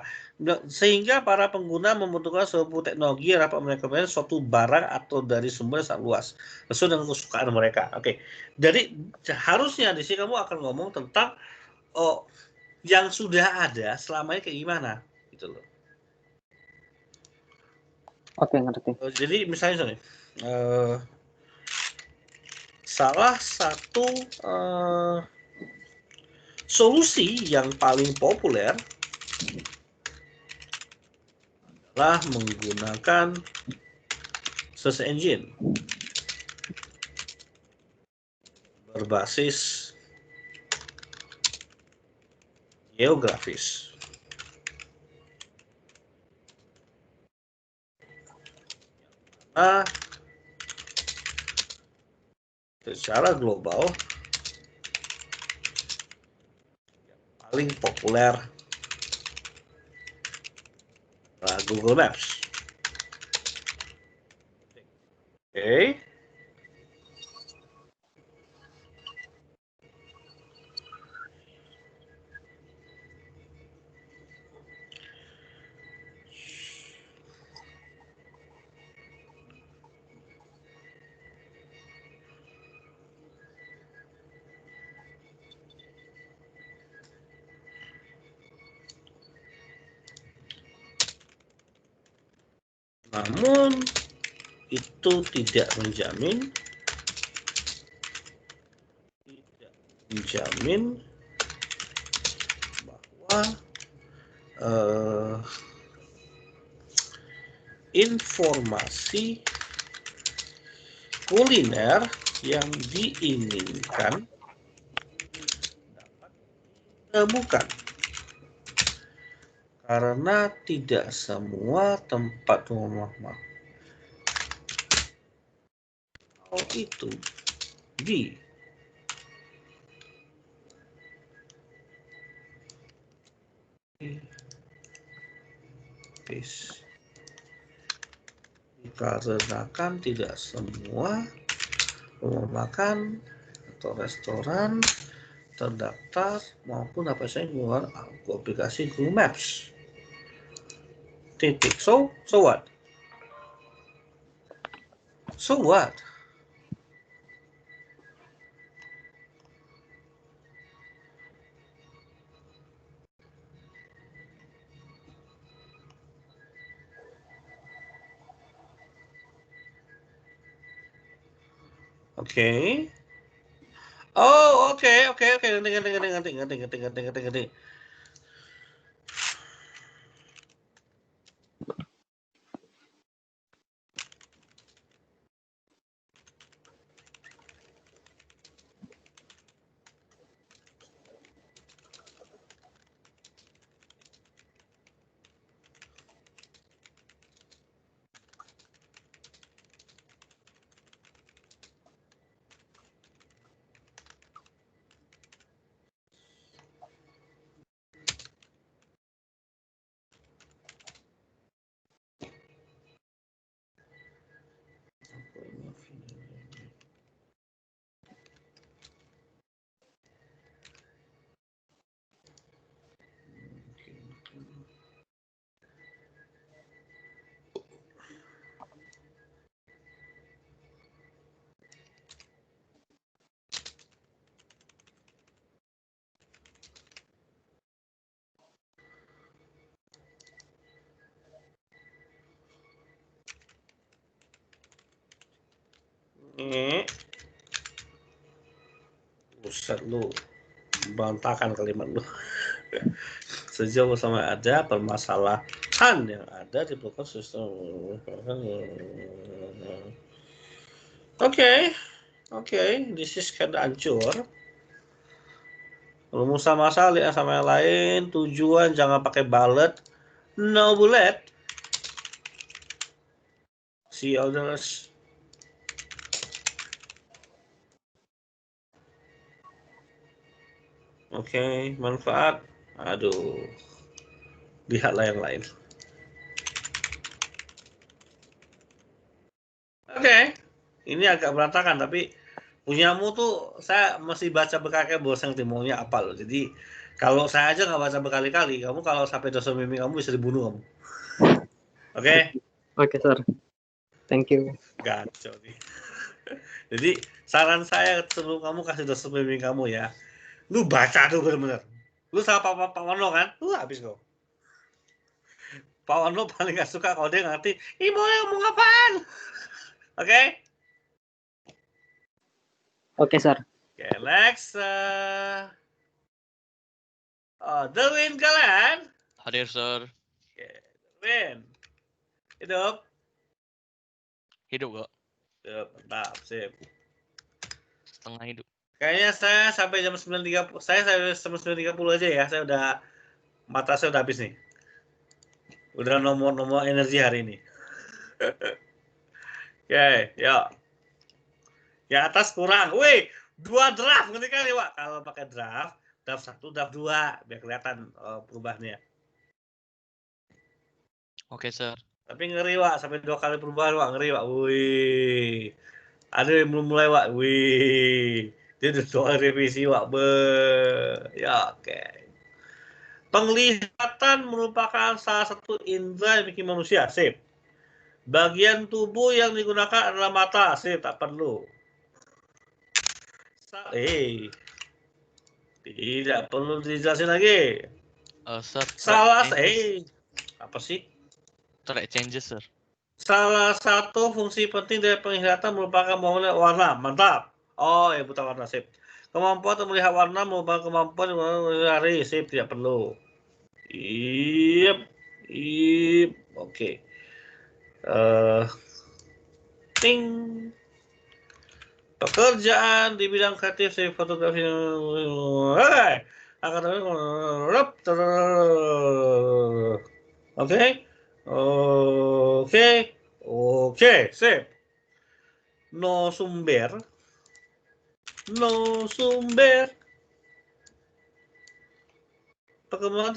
Sehingga para pengguna membutuhkan suatu teknologi yang dapat mereka suatu barang atau dari sumber yang sangat luas sesuai dengan kesukaan mereka. Oke. Jadi harusnya di sini kamu akan ngomong tentang yang sudah ada selama ini kayak gimana, gitu loh. Oke, ngerti. Jadi misalnya salah satu solusi yang paling populer adalah menggunakan search engine berbasis geografis. Secara global paling populer adalah Google Maps. Oke. Namun itu tidak menjamin bahwa informasi kuliner yang diinginkan dapat ditemukan. Karena tidak semua tempat rumah makan itu di dikarenakan tidak semua rumah makan atau restoran terdaftar maupun apa saja menggunakan aplikasi Google Maps. Titik. So what? So what? Oke. Oh, oke. Ngerti. Buset lu, berantakan kalimat lu. Sejauh sama ada permasalahan yang ada di belakang sistem. Oke, this is kinda hancur. Rumus sama lihat sama yang lain. Tujuan jangan pakai bullet, no bullet. See others. Oke, manfaat. Aduh, lihatlah yang lain. Oke, ini agak berantakan tapi punyamu tuh saya masih baca berkali-kali bosan timaunya apa loh. Jadi kalau saya aja nggak baca berkali-kali, kamu kalau sampai dosa mimpi kamu bisa dibunuh kamu. Oke? Oke, sir. Thank you. Gacor nih. Jadi saran saya sebelum kamu kasih dosa mimpi kamu ya, lu baca tuh bener-bener. Lu sama Pak Wano kan? Lu habis kok. Pak Wano paling gak suka kalau dia ngerti, ibu ngomong apaan? Oke? Oke, sir. Oke, next. Derwin Galan. Hadir, Sir. Oke, Derwin. Hidup. Hidup kok. Hidup, mantap, sip. Setengah hidup. Kayaknya saya sampai jam 9.30. Saya sampai jam 9.30 aja ya. Saya udah, mata saya udah habis nih. Udah nomor energi hari ini. Oke, yuk. Yang atas kurang. Wih, 2 draft ngerti kali, Wak. Kalau pakai draft 1, draft 2 biar kelihatan perubahannya. Oke, Sir. Tapi ngeri, Wak, sampai 2 kali perubahan, Wak. Ngeri, Wak. Wih. Ada yang belum mulai, Wak. Wih. Dia udah soal revisi, Wak. Ya, oke. Penglihatan merupakan salah satu indera yang bikin manusia. Sip. Bagian tubuh yang digunakan adalah mata. Sip, tak perlu. Tidak perlu dijelasin lagi. Sir. Salah, apa sih? Track changes, Sir. Salah satu fungsi penting dari penglihatan merupakan kemampuan warna. Mantap. Oh, ya buta warna, sip. Kemampuan untuk melihat warna merupakan kemampuan hari, sip, tidak perlu. Iyep, oke. Ting. Pekerjaan di bidang kreatif, sip, fotografi. Hey, akan oke, sip. No sumber. Perkembangan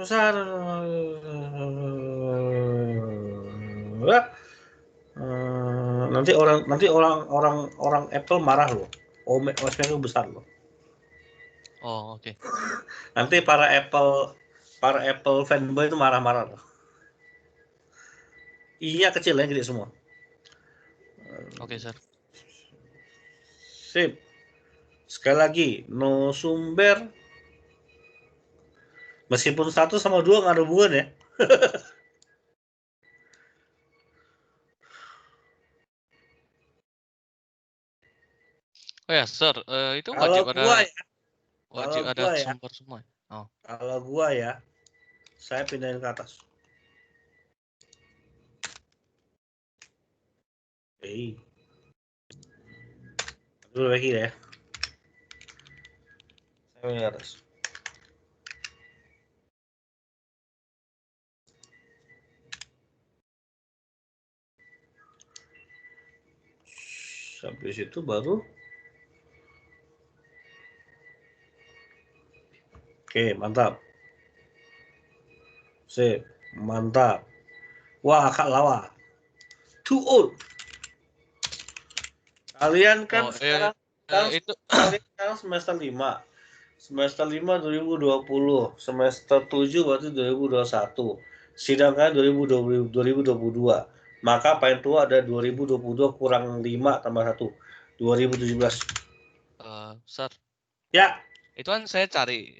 besar. Nanti orang Apple marah loh. OS-nya itu besar loh. Oh, oke. Nanti para Apple fanboy itu marah-marah loh. I-nya kecil ya, gede semua. Oke, Sir. Sip. Sekali lagi, no sumber. Meskipun 1 sama 2 nggak ada hubungan ya. Oh ya, Sir, itu Kalau gua ada ya, sumber semua. Oh, kalau gua ya, saya pindahin ke atas. Dulu lagi ya. Saya pindahin ke atas. Sampai situ baru. Oke, mantap. Sip, mantap. Wah, Kak Lawa. Too old. Kalian kan sekarang itu kalian sekarang semester 5. Semester 5 2020, semester 7 berarti 2021. Sidang kan 2022. Maka paling tua ada 2022 kurang 5 tambah 1. 2017. Sir. Ya. Itu kan saya cari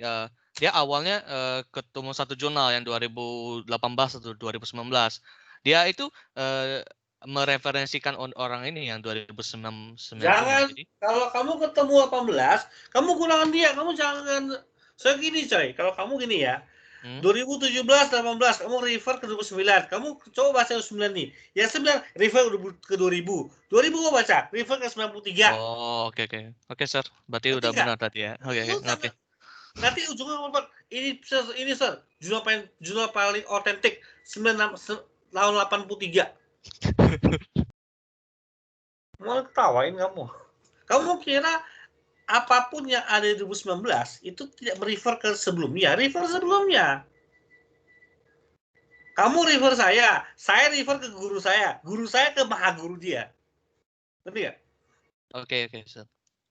dia awalnya ketemu satu jurnal yang 2018 atau 2019. Dia itu mereferensikan orang ini yang 2019. Jangan, Jadi, kalau kamu ketemu 18, kamu gunakan dia. Kamu jangan segini coy. Kalau kamu gini ya, 2017, 18, kamu refer ke 2009. Kamu coba baca 9 nih. Yang 9 refer ke 2000. 2000 kamu baca, refer ke 93. Oh, oke. Oke, Sir. Berarti udah benar tadi ya. Oke, ngerti. Nanti ujungnya ngomong, ini Sir, jurnal paling otentik tahun 83. Mau ketawain kamu. Kamu kira apapun yang ada di 2019 itu tidak merefer ke sebelumnya, refer sebelumnya. Kamu refer saya refer ke guru saya ke maha guru dia. Ngerti nggak? Oke, Sir.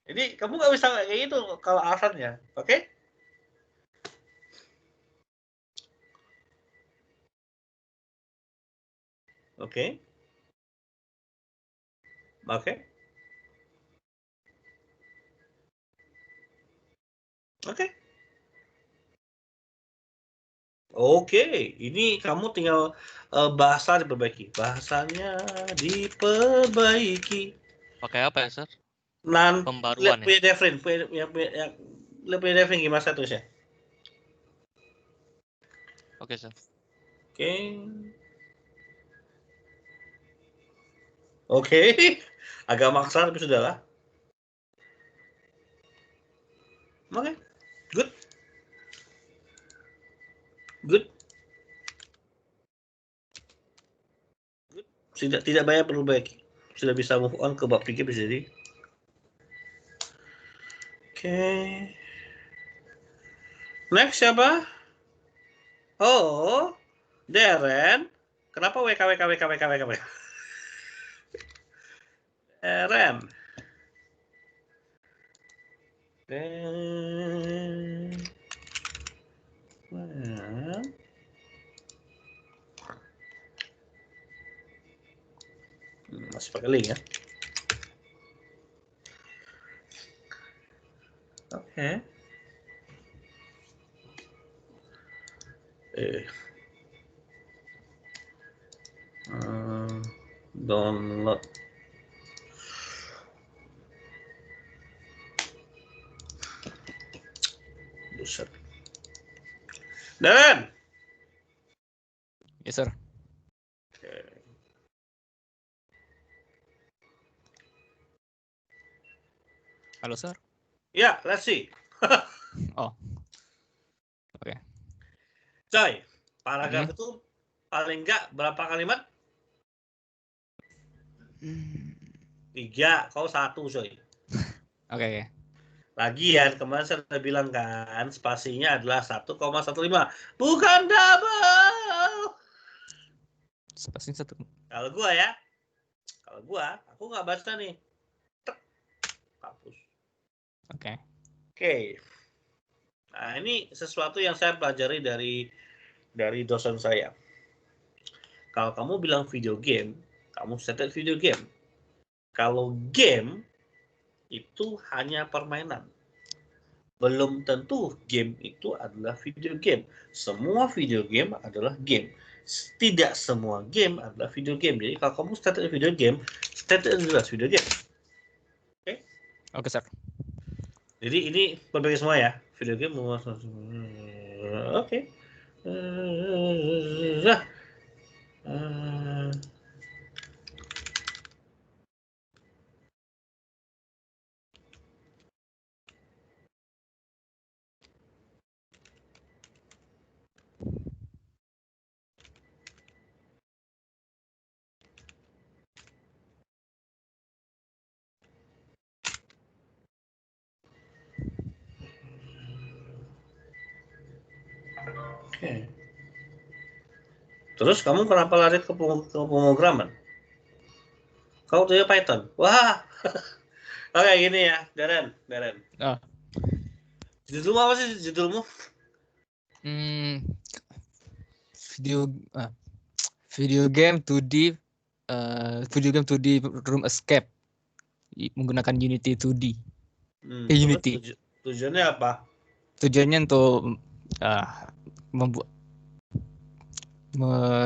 Jadi kamu nggak bisa kayak gitu kalau alasannya, oke? Oke. Oke, ini kamu tinggal bahasa diperbaiki. Bahasanya diperbaiki. Pakai apa ya, Sir? Pembaruan ya? Lebih different gimana statusnya? Oke, Sir. Oke. Agak maksa tapi sudahlah. Oke. Good. Tidak banyak perlu baik. Sudah bisa move on ke bab 3 bisa jadi. Oke. Next siapa? Oh, Darren. Kenapa WK? Darren. Masih pakai link ya. Oke. Download. Buset. Dan. Yes, sir. Halo, sir. Ya, let's see. Oh. Oke. Coy, paragraf itu paling enggak berapa kalimat? 3, kau 1, coy. Oke. Lagian kemarin saya udah bilang kan, spasinya adalah 1,15. Bukan double. Spasinya 1. Kalau gua ya, aku nggak baca nih. Hapus. Oke. Nah, ini sesuatu yang saya pelajari dari dosen saya. Kalau kamu bilang video game, kamu setel video game. Kalau game itu hanya permainan. Belum tentu game itu adalah video game. Semua video game adalah game. Tidak semua game adalah video game. Jadi kalau kamu setel video game, setel jelas video game. Oke, sir. Jadi ini berbagi semua ya. Video game oke. Oke. Terus kamu kenapa lari ke pemrograman? Kau tuh Python. Wah. Oke, gini ya, Darren. Judulmu apa sih judulmu? Video game 2D room escape menggunakan Unity 2D. Unity. Tujuannya apa? Tujuannya untuk membuat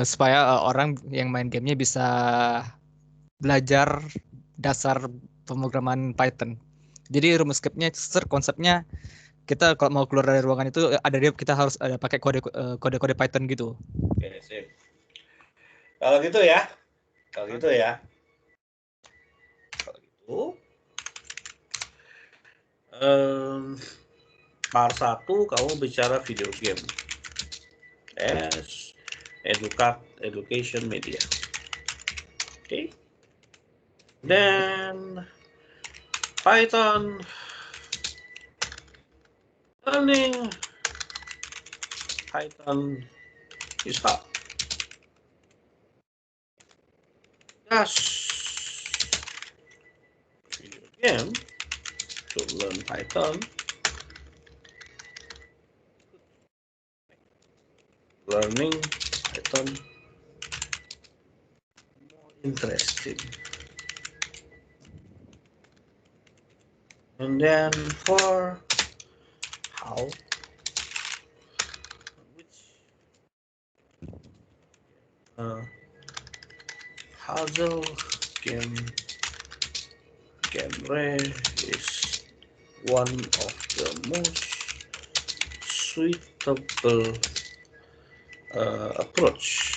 supaya orang yang main gamenya bisa belajar dasar pemrograman Python. Jadi room escape-nya konsepnya kita kalau mau keluar dari ruangan itu kita harus ada pakai kode-kode Python gitu. Oke, sip. Kalau gitu ya. Part 1 kamu bicara video game. Education media. Oke. Dan Python learning Python is hard. Yes. Video game to learn Python. Learning Python more interesting. And then for puzzle game genre is one of the most suitable approach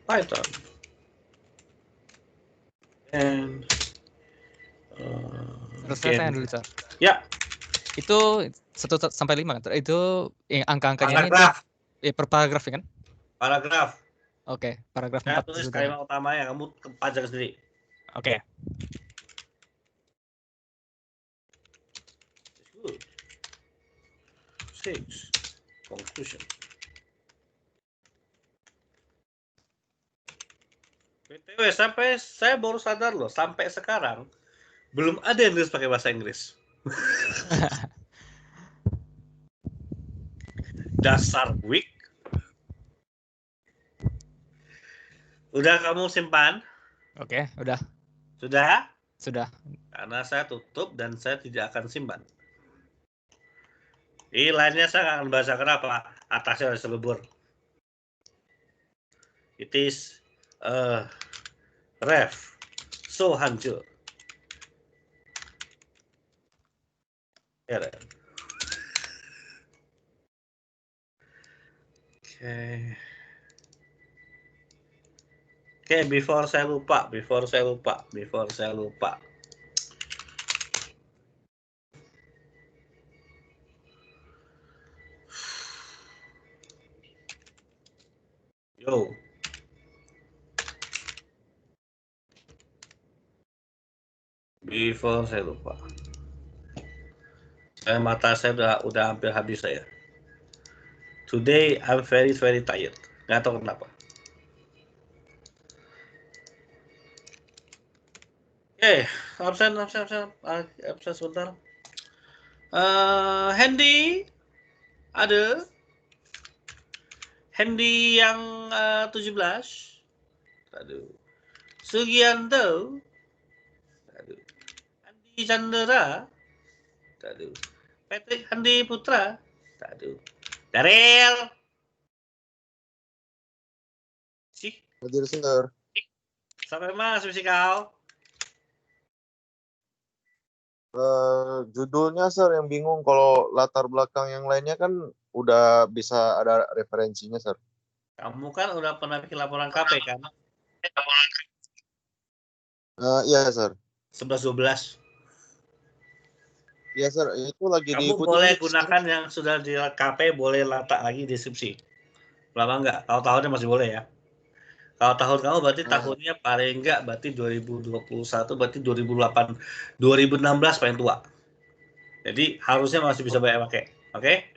Python and Saya dulu, Sir. Ya. Itu 1 sampai 5 kan? Itu angka-angkanya ini per paragraf ya kan? Paragraf. Oke, paragraf 4. Saya tulis kalimat utamanya, kamu pajak sendiri. Oke. Good. 6. Conclusion. BTW, saya baru sadar loh, sampai sekarang belum ada yang nulis pakai bahasa Inggris. Dasar weak. Udah kamu simpan? Oke, udah. Sudah? Sudah. Karena saya tutup dan saya tidak akan simpan. Lainnya saya nggak akan baca, kenapa? Atasnya ada selubur. It is ref. So hancur. Ya, ref. Oke, before saya lupa. Yo. Before saya lupa. Mata saya udah hampir habis saya. Today I'm very tired. Nggak tahu kenapa. Absen sebentar. Handy ada. Handy yang 17. Aduh. Sugianto. Aduh. Andi Chandra. Aduh. Patrick Handi Putra. Aduh. Daryl. Sih. Hadir, Sir. Sampai mana misi kau? Judulnya, Sir, yang bingung. Kalau latar belakang yang lainnya kan udah bisa ada referensinya, Sir. Kamu kan udah pernah bikin laporan KP kan? Iya, Sir. 11-12. Iya, Sir. Itu lagi Kamu diikuti. boleh gunakan yang sudah di KP, boleh letak lagi deskripsi. Lama enggak? Kalau tahunnya masih boleh ya. Kalau tahun kamu berarti tahunnya paling enggak berarti 2021, berarti 2016 paling tua. Jadi harusnya masih bisa banyak pakai. Oke?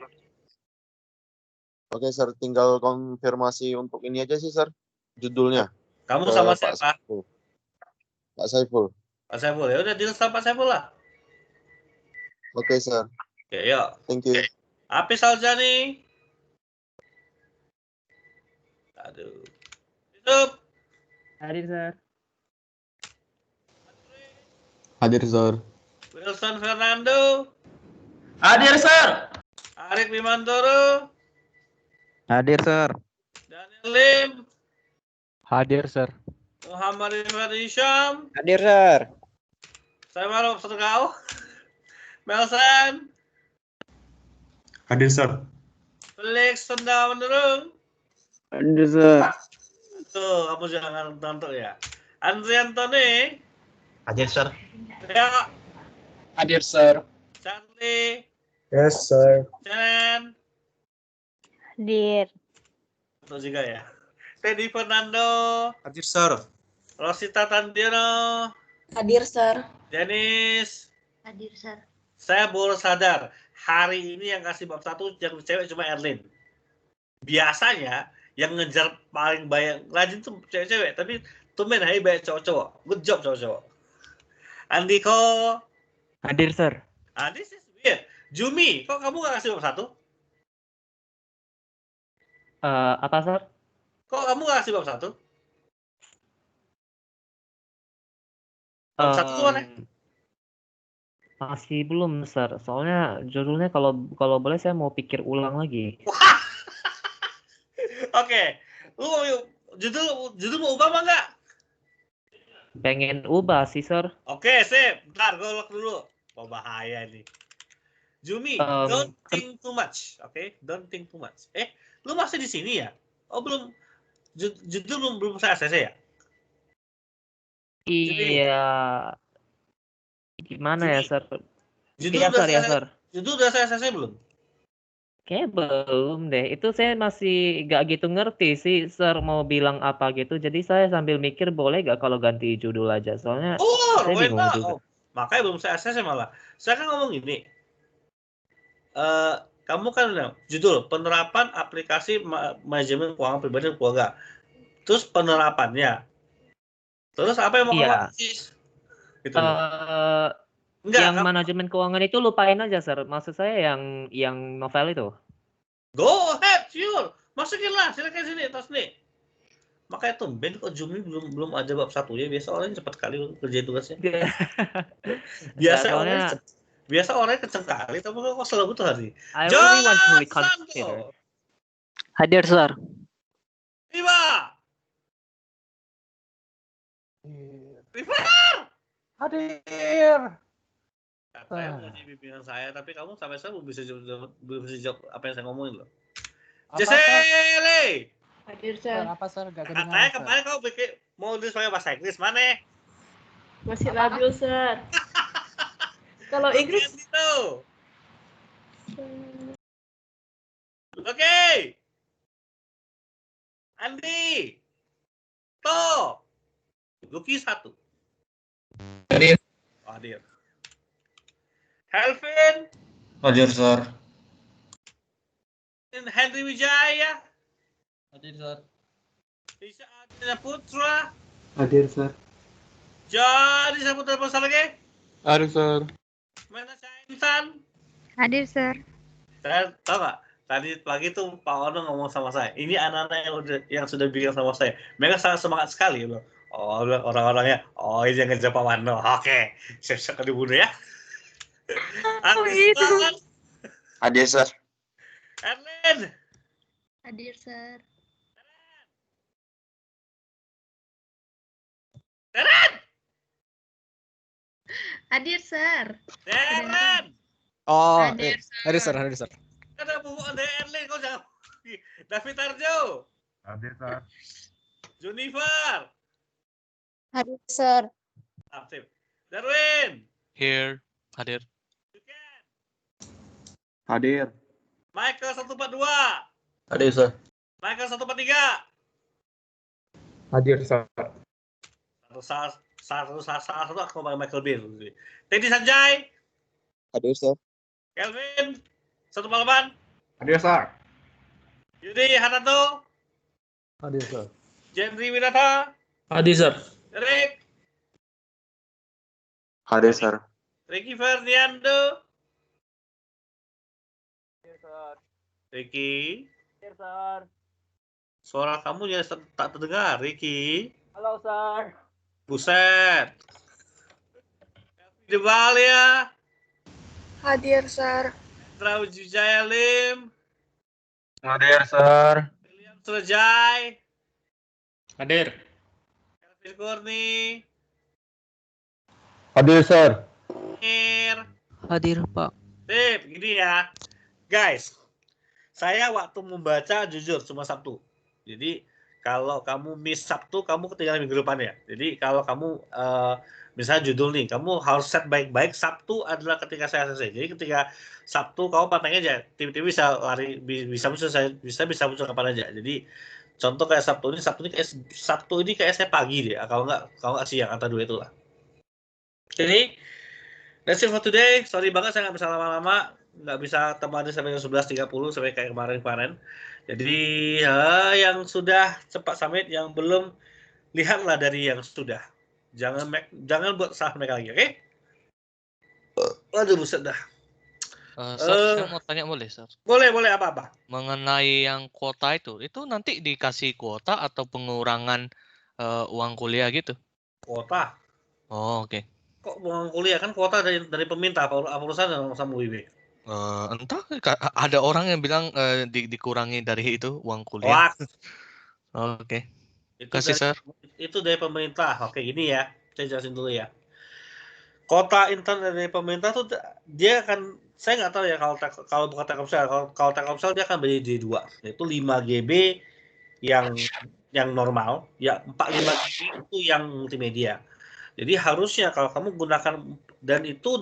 Oke, Sir. Tinggal konfirmasi untuk ini aja sih, Sir. Judulnya. Kamu sama Pak siapa? Saiful. Pak Saiful. Pak Saiful. Ya udah, deal sama Pak Saiful lah. Oke, Sir. Oke, yuk. Thank you. Apis Aljani. Aduh. Hidup. Hadir, Sir. Hadir, Sir. Wilson Fernando. Hadir, Sir. Arik Bimantoro. Hadir, Sir. Daniel Lim. Hadir, Sir. Muhammad Rifat Hisham. Hadir, Sir. Saya Maruf Sergau. Melsan. Hadir, Sir. Felix Senda Menurung. Hadir, Sir. Tuh, kamu jangan nonton ya. Andri Antoni. Hadir, Sir. Ya. Hadir, Sir. Charlie. Yes, Sir. Chen. Hadir. Itu juga ya. Teddy Fernando. Hadir, Sir. Rosita Tandino. Hadir, Sir. Denis. Hadir, Sir. Saya baru sadar. Hari ini yang kasih bab 1 yang cewek cuma Erlin. Biasanya yang ngejar paling banyak rajin tuh cewek-cewek. Tapi tumben hari banyak cowok-cowok. Good job cowok-cowok. Andiko. Hadir, Sir. This is weird. Jumi, kok kamu gak kasih bab 1? Apa, Sir? Kok kamu gak kasih bab 1? Bab 1 tuh mana? Masih belum, Sir. Soalnya judulnya kalau boleh saya mau pikir ulang lagi. Oke. Lu mau judul mau ubah apa enggak? Pengen ubah sih, Sir. Oke, sip. Bentar, gue lock dulu. Oh, bahaya ini. Jumi, don't think too much. Oke, don't think too much. Lu masih di sini ya? Oh, belum. Judul belum saya ACC ya? Iya. Gimana ya, Sir? Judul Iya, udah Sir, ya, Sir. Judul udah saya ACC belum? Kayaknya belum deh. Itu saya masih gak gitu ngerti sih, Sir mau bilang apa gitu. Jadi saya sambil mikir boleh gak kalau ganti judul aja. Soalnya saya bingung juga. Makanya belum saya ACC malah. Saya kan ngomong gini. Kamu kan bilang judul penerapan aplikasi manajemen keuangan pribadi dan keluarga. Terus penerapannya. Terus apa yang mau kamu akses? Gitu. Yang manajemen keuangan itu lupain aja, Sir. Maksud saya yang novel itu. Go ahead, sure. Masukin lah, silakan sini, tas nih. Makanya tumben kok Jumi belum aja bab 1 ya. Biasa orang cepat kali kerjain tugasnya. Biasa orang kenceng kali, tapi kok selalu tuh hari. I really want to reconsider. Hadir, Sir. Iba. River! Hadir. Katanya mau jadi bimbingan saya, tapi kamu sampai sekarang belum bisa jawab apa yang saya ngomongin loh. Jesele! Hadir, Sir, Sir. apa Sir? Gak kedengaran, Katanya Sir. kemarin kamu bikin mau nulis pakai bahasa Inggris, mana? Masih labil, Sir. Kalau Inggris, Gitu. Oke. Andi. To. Lucky 1. Hadir. Hadir. Helvin. Hadir, Sir. Henry Wijaya. Hadir, Sir. Isa Adina Putra. Hadir, Sir. Jadi saya putar pasal lagi. Hadir, Sir. Mana saya Insan? hadir, Sir. Saya tahu nggak? Tadi pagi tuh Pak Ono ngomong sama saya. Ini anak-anak yang sudah bilang sama saya. Mereka sangat semangat sekali loh. Oh, orang-orangnya. Oh, ini yang ngejar Pak Wano. Oke, siap-siap dibunuh ya. itu. Hadir, Sir. Erlin. Hadir, Sir. Deren. Hadir, Sir. Deren. Oh, Hadir, hadir Sir, hadir Sir. Ada buku dari Erlin. Kau jangan. David Arjo. Hadir, Sir. Junifer. Hadir, Sir. Aktif. Darwin. Here. Hadir. Hadir. Michael 142. Hadir, Sir. Michael 143. Hadir, Sir. Satu aku pakai Michael Beer. Teddy Sanjay. Hadir, Sir. Kelvin 148. Hadir, Sir. Yudi Hanato. Hadir, Sir. Jendri Winata. Hadir, Sir. Rick. Hadir, Sir. Ricky Fernando. Ricky. Suara kamu ya tak terdengar, Ricky. Halo, Sir. Buset. Devalia. Hadir, Sir. Indra Wijaya Lim. Hadir, Sir. William Surjai. Hadir. Kelvin Kurni. Hadir, Sir. Mir. Hadir, Pak. Sip, gini ya. Guys, saya waktu membaca jujur cuma Sabtu. Jadi kalau kamu miss Sabtu, kamu ketinggalan minggu depan ya. Jadi kalau kamu misalnya judul nih, kamu harus set baik-baik. Sabtu adalah ketika saya selesai. Jadi ketika Sabtu kamu pantengin aja, tiba-tiba bisa lari, bisa muncul kapan aja. Jadi contoh kayak Sabtu ini kayak saya pagi deh. Kalau nggak siang antara dua itulah. Jadi that's it for today. Sorry banget saya nggak bisa lama-lama, nggak bisa temani sampai jam 11.30 sampai kayak kemarin. Jadi yang sudah cepat summit, yang belum lihatlah dari yang sudah. Jangan buat salah mereka lagi, oke? Aduh buset dah. Saya mau tanya boleh, Sir? Boleh apa-apa. Mengenai yang kuota itu nanti dikasih kuota atau pengurangan uang kuliah gitu? Kuota. Oh, oke. Kok uang kuliah kan kuota dari pemerintah apa urusan sama UIB? Entah, ada orang yang bilang dikurangi dari itu uang kuliah. Oke. Kasih, Sir. Itu dari pemerintah. Oke, ini ya. Saya jelasin dulu ya. Kota internet dari pemerintah tuh dia akan, saya nggak tahu ya kalau bukan Telkomsel. Kalau Telkomsel dia akan beli di 2, yaitu 5 GB yang normal, ya 45 GB itu yang multimedia. Jadi harusnya kalau kamu gunakan, dan itu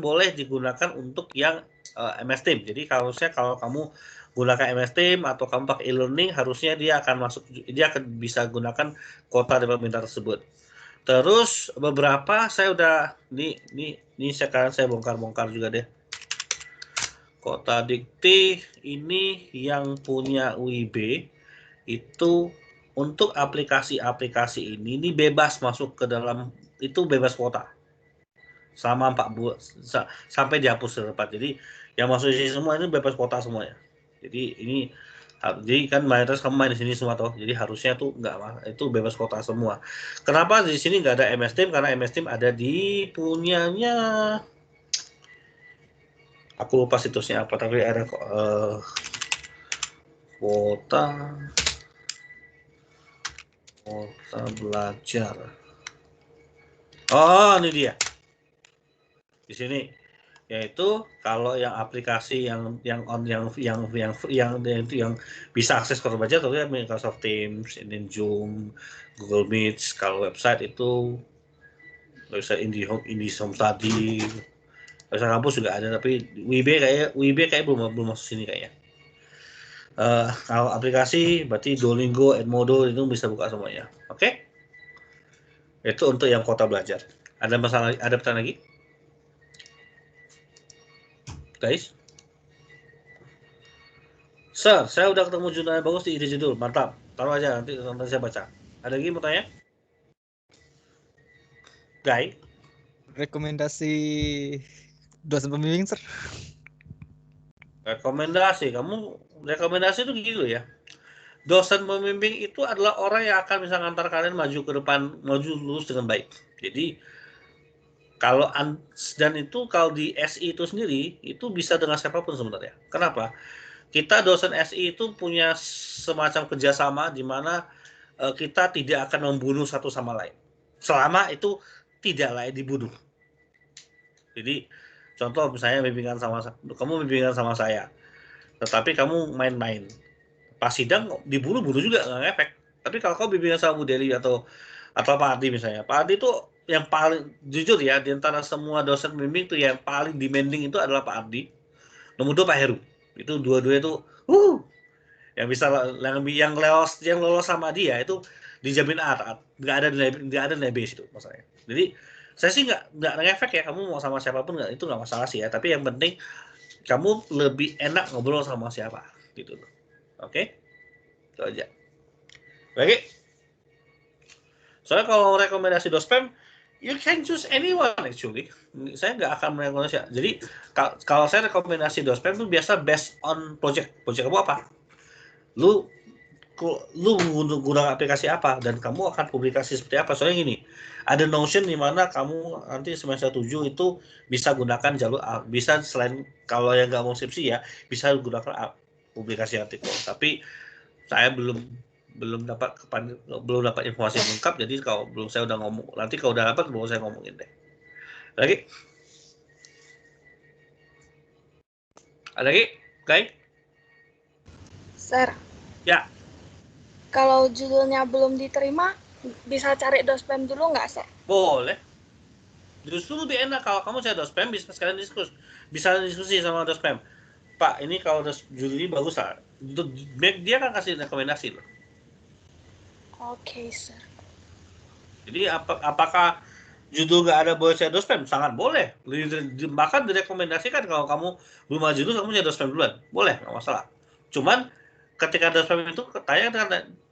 boleh digunakan untuk yang MS Team. Jadi harusnya kalau kamu gunakan MS Team atau kamu pakai e-learning, harusnya dia akan bisa gunakan kuota dari pemerintah tersebut. Terus beberapa saya udah ini sekarang saya bongkar juga deh. Kota Dikti ini yang punya UIB itu untuk aplikasi-aplikasi ini bebas masuk ke dalam, itu bebas kuota sama 4 bulan sampai dihapus setempat. Jadi yang masuk di sini semua ini bebas kuota semuanya. Jadi kan mayoritas kamu main di sini semua toh. Jadi harusnya tuh itu bebas kuota semua. Kenapa di sini nggak ada MS Team? Karena MS Team ada di punyanya, aku lupa situsnya apa, tapi ada kuota belajar. Oh, ini dia. Di sini yaitu kalau yang aplikasi yang bisa akses ke baca tentunya Microsoft Teams, ini Zoom, Google Meet. Kalau website itu website IndiHome Study, website kampus juga ada, tapi WIB kayak belum masuk sini kayaknya. Kalau aplikasi berarti Duolingo, Edmodo itu bisa buka semuanya. Oke? Itu untuk yang kota belajar. Ada masalah? Ada pertanyaan lagi? Guys? Sir, saya udah ketemu judul yang bagus di ide judul. Mantap. Taruh aja nanti saya baca. Ada lagi mau tanya? Guy? Rekomendasi dosen pembimbing, Sir. Rekomendasi itu gitu ya. Dosen pembimbing itu adalah orang yang akan bisa ngantar kalian maju ke depan, maju lurus dengan baik. Jadi kalau di SI itu sendiri itu bisa dengan siapapun sebenarnya. Kenapa? Kita dosen SI itu punya semacam kerjasama di mana kita tidak akan membunuh satu sama lain. Selama itu tidak layak dibunuh. Jadi contoh misalnya kamu bimbingan sama saya, tetapi kamu main-main. Pas sidang dibunuh juga nggak ngefek. Tapi kalau kau bimbingan sama Bu Deli atau Pak Ardi misalnya, Pak Ardi itu yang paling jujur ya, di antara semua dosen bimbing itu yang paling demanding itu adalah Pak Ardi. Nomor 2 Pak Heru. Itu dua-dua itu yang bisa yang lolos sama dia itu dijamin A, nggak ada nilai B itu masalahnya. Jadi saya sih nggak ngefek ya, kamu mau sama siapapun itu nggak masalah sih ya. Tapi yang penting kamu lebih enak ngobrol sama siapa gitu loh. Oke? Itu aja. Lagi? Soalnya kalau rekomendasi dospem, you can choose anyone actually. Saya nggak akan merekomendasi. Jadi kalau saya rekomendasi dospem itu biasa based on project. Project kamu apa? Lu guna aplikasi apa dan kamu akan publikasi seperti apa. Soalnya gini, ada Notion di mana kamu nanti semester 7 itu bisa gunakan jalur bisa selain kalau yang nggak mau skripsi ya, bisa gunakan publikasi artikel. Tapi saya belum dapat informasi lengkap, jadi kalau belum saya udah ngomong, nanti kalau udah dapat baru saya ngomongin deh. Lagi? Ada lagi? Guys? Sir. Ya. Kalau judulnya belum diterima, bisa cari dospem dulu nggak, Sir? Boleh. Justru lebih enak kalau kamu cari dospem, bisa sekalian diskusi sama dospem. Pak, ini kalau judul ini bagus lah. Dia kan kasih rekomendasi loh. Oke, Sir. Jadi apakah judul nggak ada boleh saya dospem? Sangat boleh. Bahkan direkomendasikan kalau kamu belum ada judul, kamu cari dospem duluan. Boleh, nggak masalah. Cuman ketika dospem itu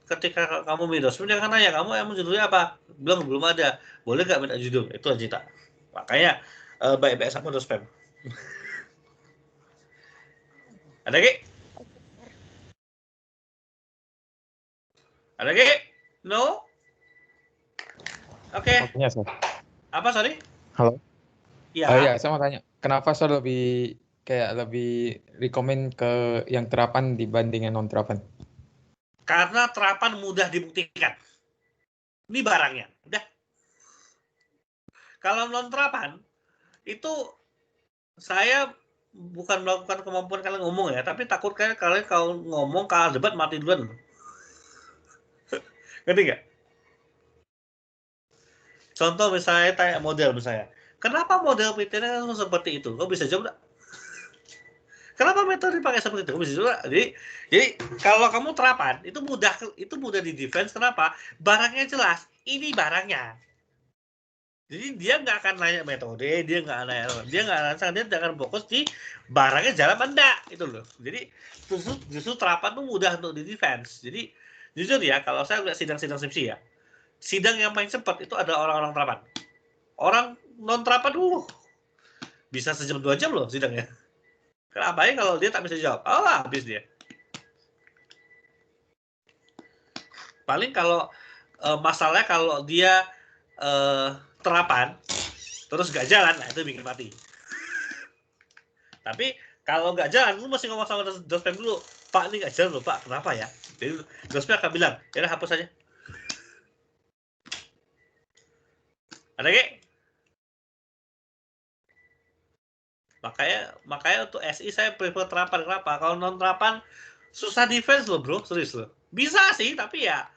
ketika kamu minta dospem, dia akan nanya, kamu emang judulnya apa? Belum ada. Boleh nggak minta judul? Itu aja tak. Makanya baik-baik sama dospem. Ada lagi? Ada lagi? No? Oke. Tanya, Sir. Apa, sorry? Halo? Iya. Iya, saya mau tanya. Kenapa Sir lebih rekomen ke yang terapan dibanding yang non terapan? Karena terapan mudah dibuktikan. Ini barangnya. Udah. Kalau non terapan itu saya bukan melakukan kemampuan kalian ngomong ya, tapi takut kalian kalau ngomong kalah debat mati duluan. Ngerti nggak? Contoh misalnya tanya model misalnya, kenapa model PTN seperti itu? Kau bisa jawab nggak? Kenapa metode dipakai seperti itu? Kau bisa jawab nggak? Jadi kalau kamu terapan itu mudah di defense. Kenapa? Barangnya jelas. Ini barangnya. Jadi dia nggak akan nanya metode, dia nggak akan fokus di barangnya jalan apa enggak itu loh. Jadi justru terapan tuh mudah untuk di defense. Jadi jujur ya, kalau saya lihat sidang-sidang skripsi ya, sidang yang paling cepat itu adalah orang-orang terapan. Orang non terapan bisa sejam 2 jam loh sidangnya. Kenapa ya kalau dia tak bisa jawab? Habis dia. Paling kalau masalahnya kalau dia terapan terus nggak jalan, nah itu bikin mati. Tapi kalau nggak jalan, lu mesti ngomong sama dospem dulu, Pak ini nggak jalan loh Pak, kenapa ya? Jadi dospem akan bilang, ya udah hapus aja. Ada lagi? Makanya untuk SI saya prefer terapan. Kenapa? Kalau non terapan susah defense loh bro, serius loh. Bisa sih, tapi ya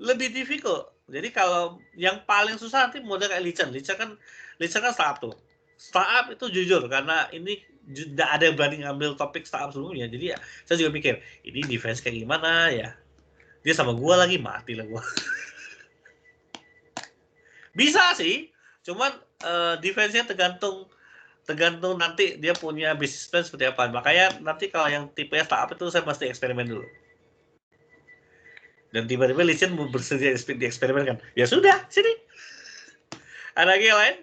lebih difficult. Jadi kalau yang paling susah nanti model kayak Lichen kan startup tuh. Startup itu jujur karena ini tidak ada yang berani ngambil topik startup sebelumnya. Jadi ya saya juga mikir ini defense kayak gimana ya. Dia sama gua lagi mati lah gua. Bisa sih, cuman defense-nya tergantung nanti dia punya business plan seperti apa. Makanya nanti kalau yang tipe startup itu saya mesti eksperimen dulu. Dan tiba-tiba Lichen bersedia dieksperimenkan. Ya sudah, sini. Ada lagi yang lain?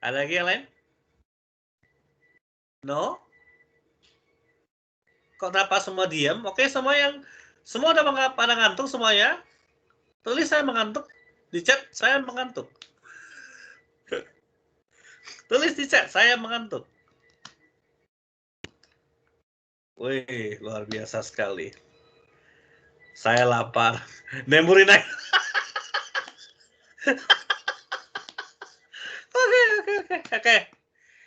Ada lagi yang lain? No? Kok kenapa semua diam? Oke, semua udah pada ngantuk semuanya? Tulis saya mengantuk. Di chat, saya mengantuk. Tulis di chat, saya mengantuk. Wih, luar biasa sekali. Saya lapar. Memori naik. Oke.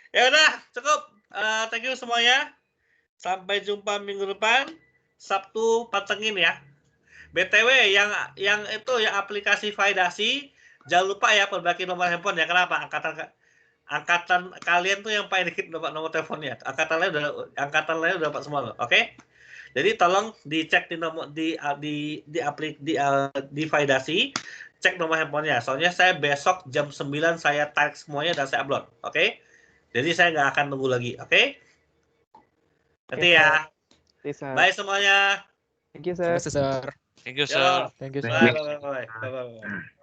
Ya udah, cukup. Thank you semuanya. Sampai jumpa minggu depan. Sabtu pantengin ya. BTW yang itu yang aplikasi Faidasi, jangan lupa ya perbaiki nomor handphone ya. Kenapa? Angkatan kalian tuh yang paling dikit dapat nomor teleponnya. Angkatan lain udah dapat semua loh. Oke? Jadi tolong dicek di nomor di Faidasi, cek nomor handphonenya. Soalnya saya besok jam 9 saya tarik semuanya dan saya upload. Oke? Jadi saya nggak akan tunggu lagi. Oke? Nanti ya. Bye semuanya. Thank you, sir. Terima kasih, Sir. Thank you, sir. Thank you, sir. Bye.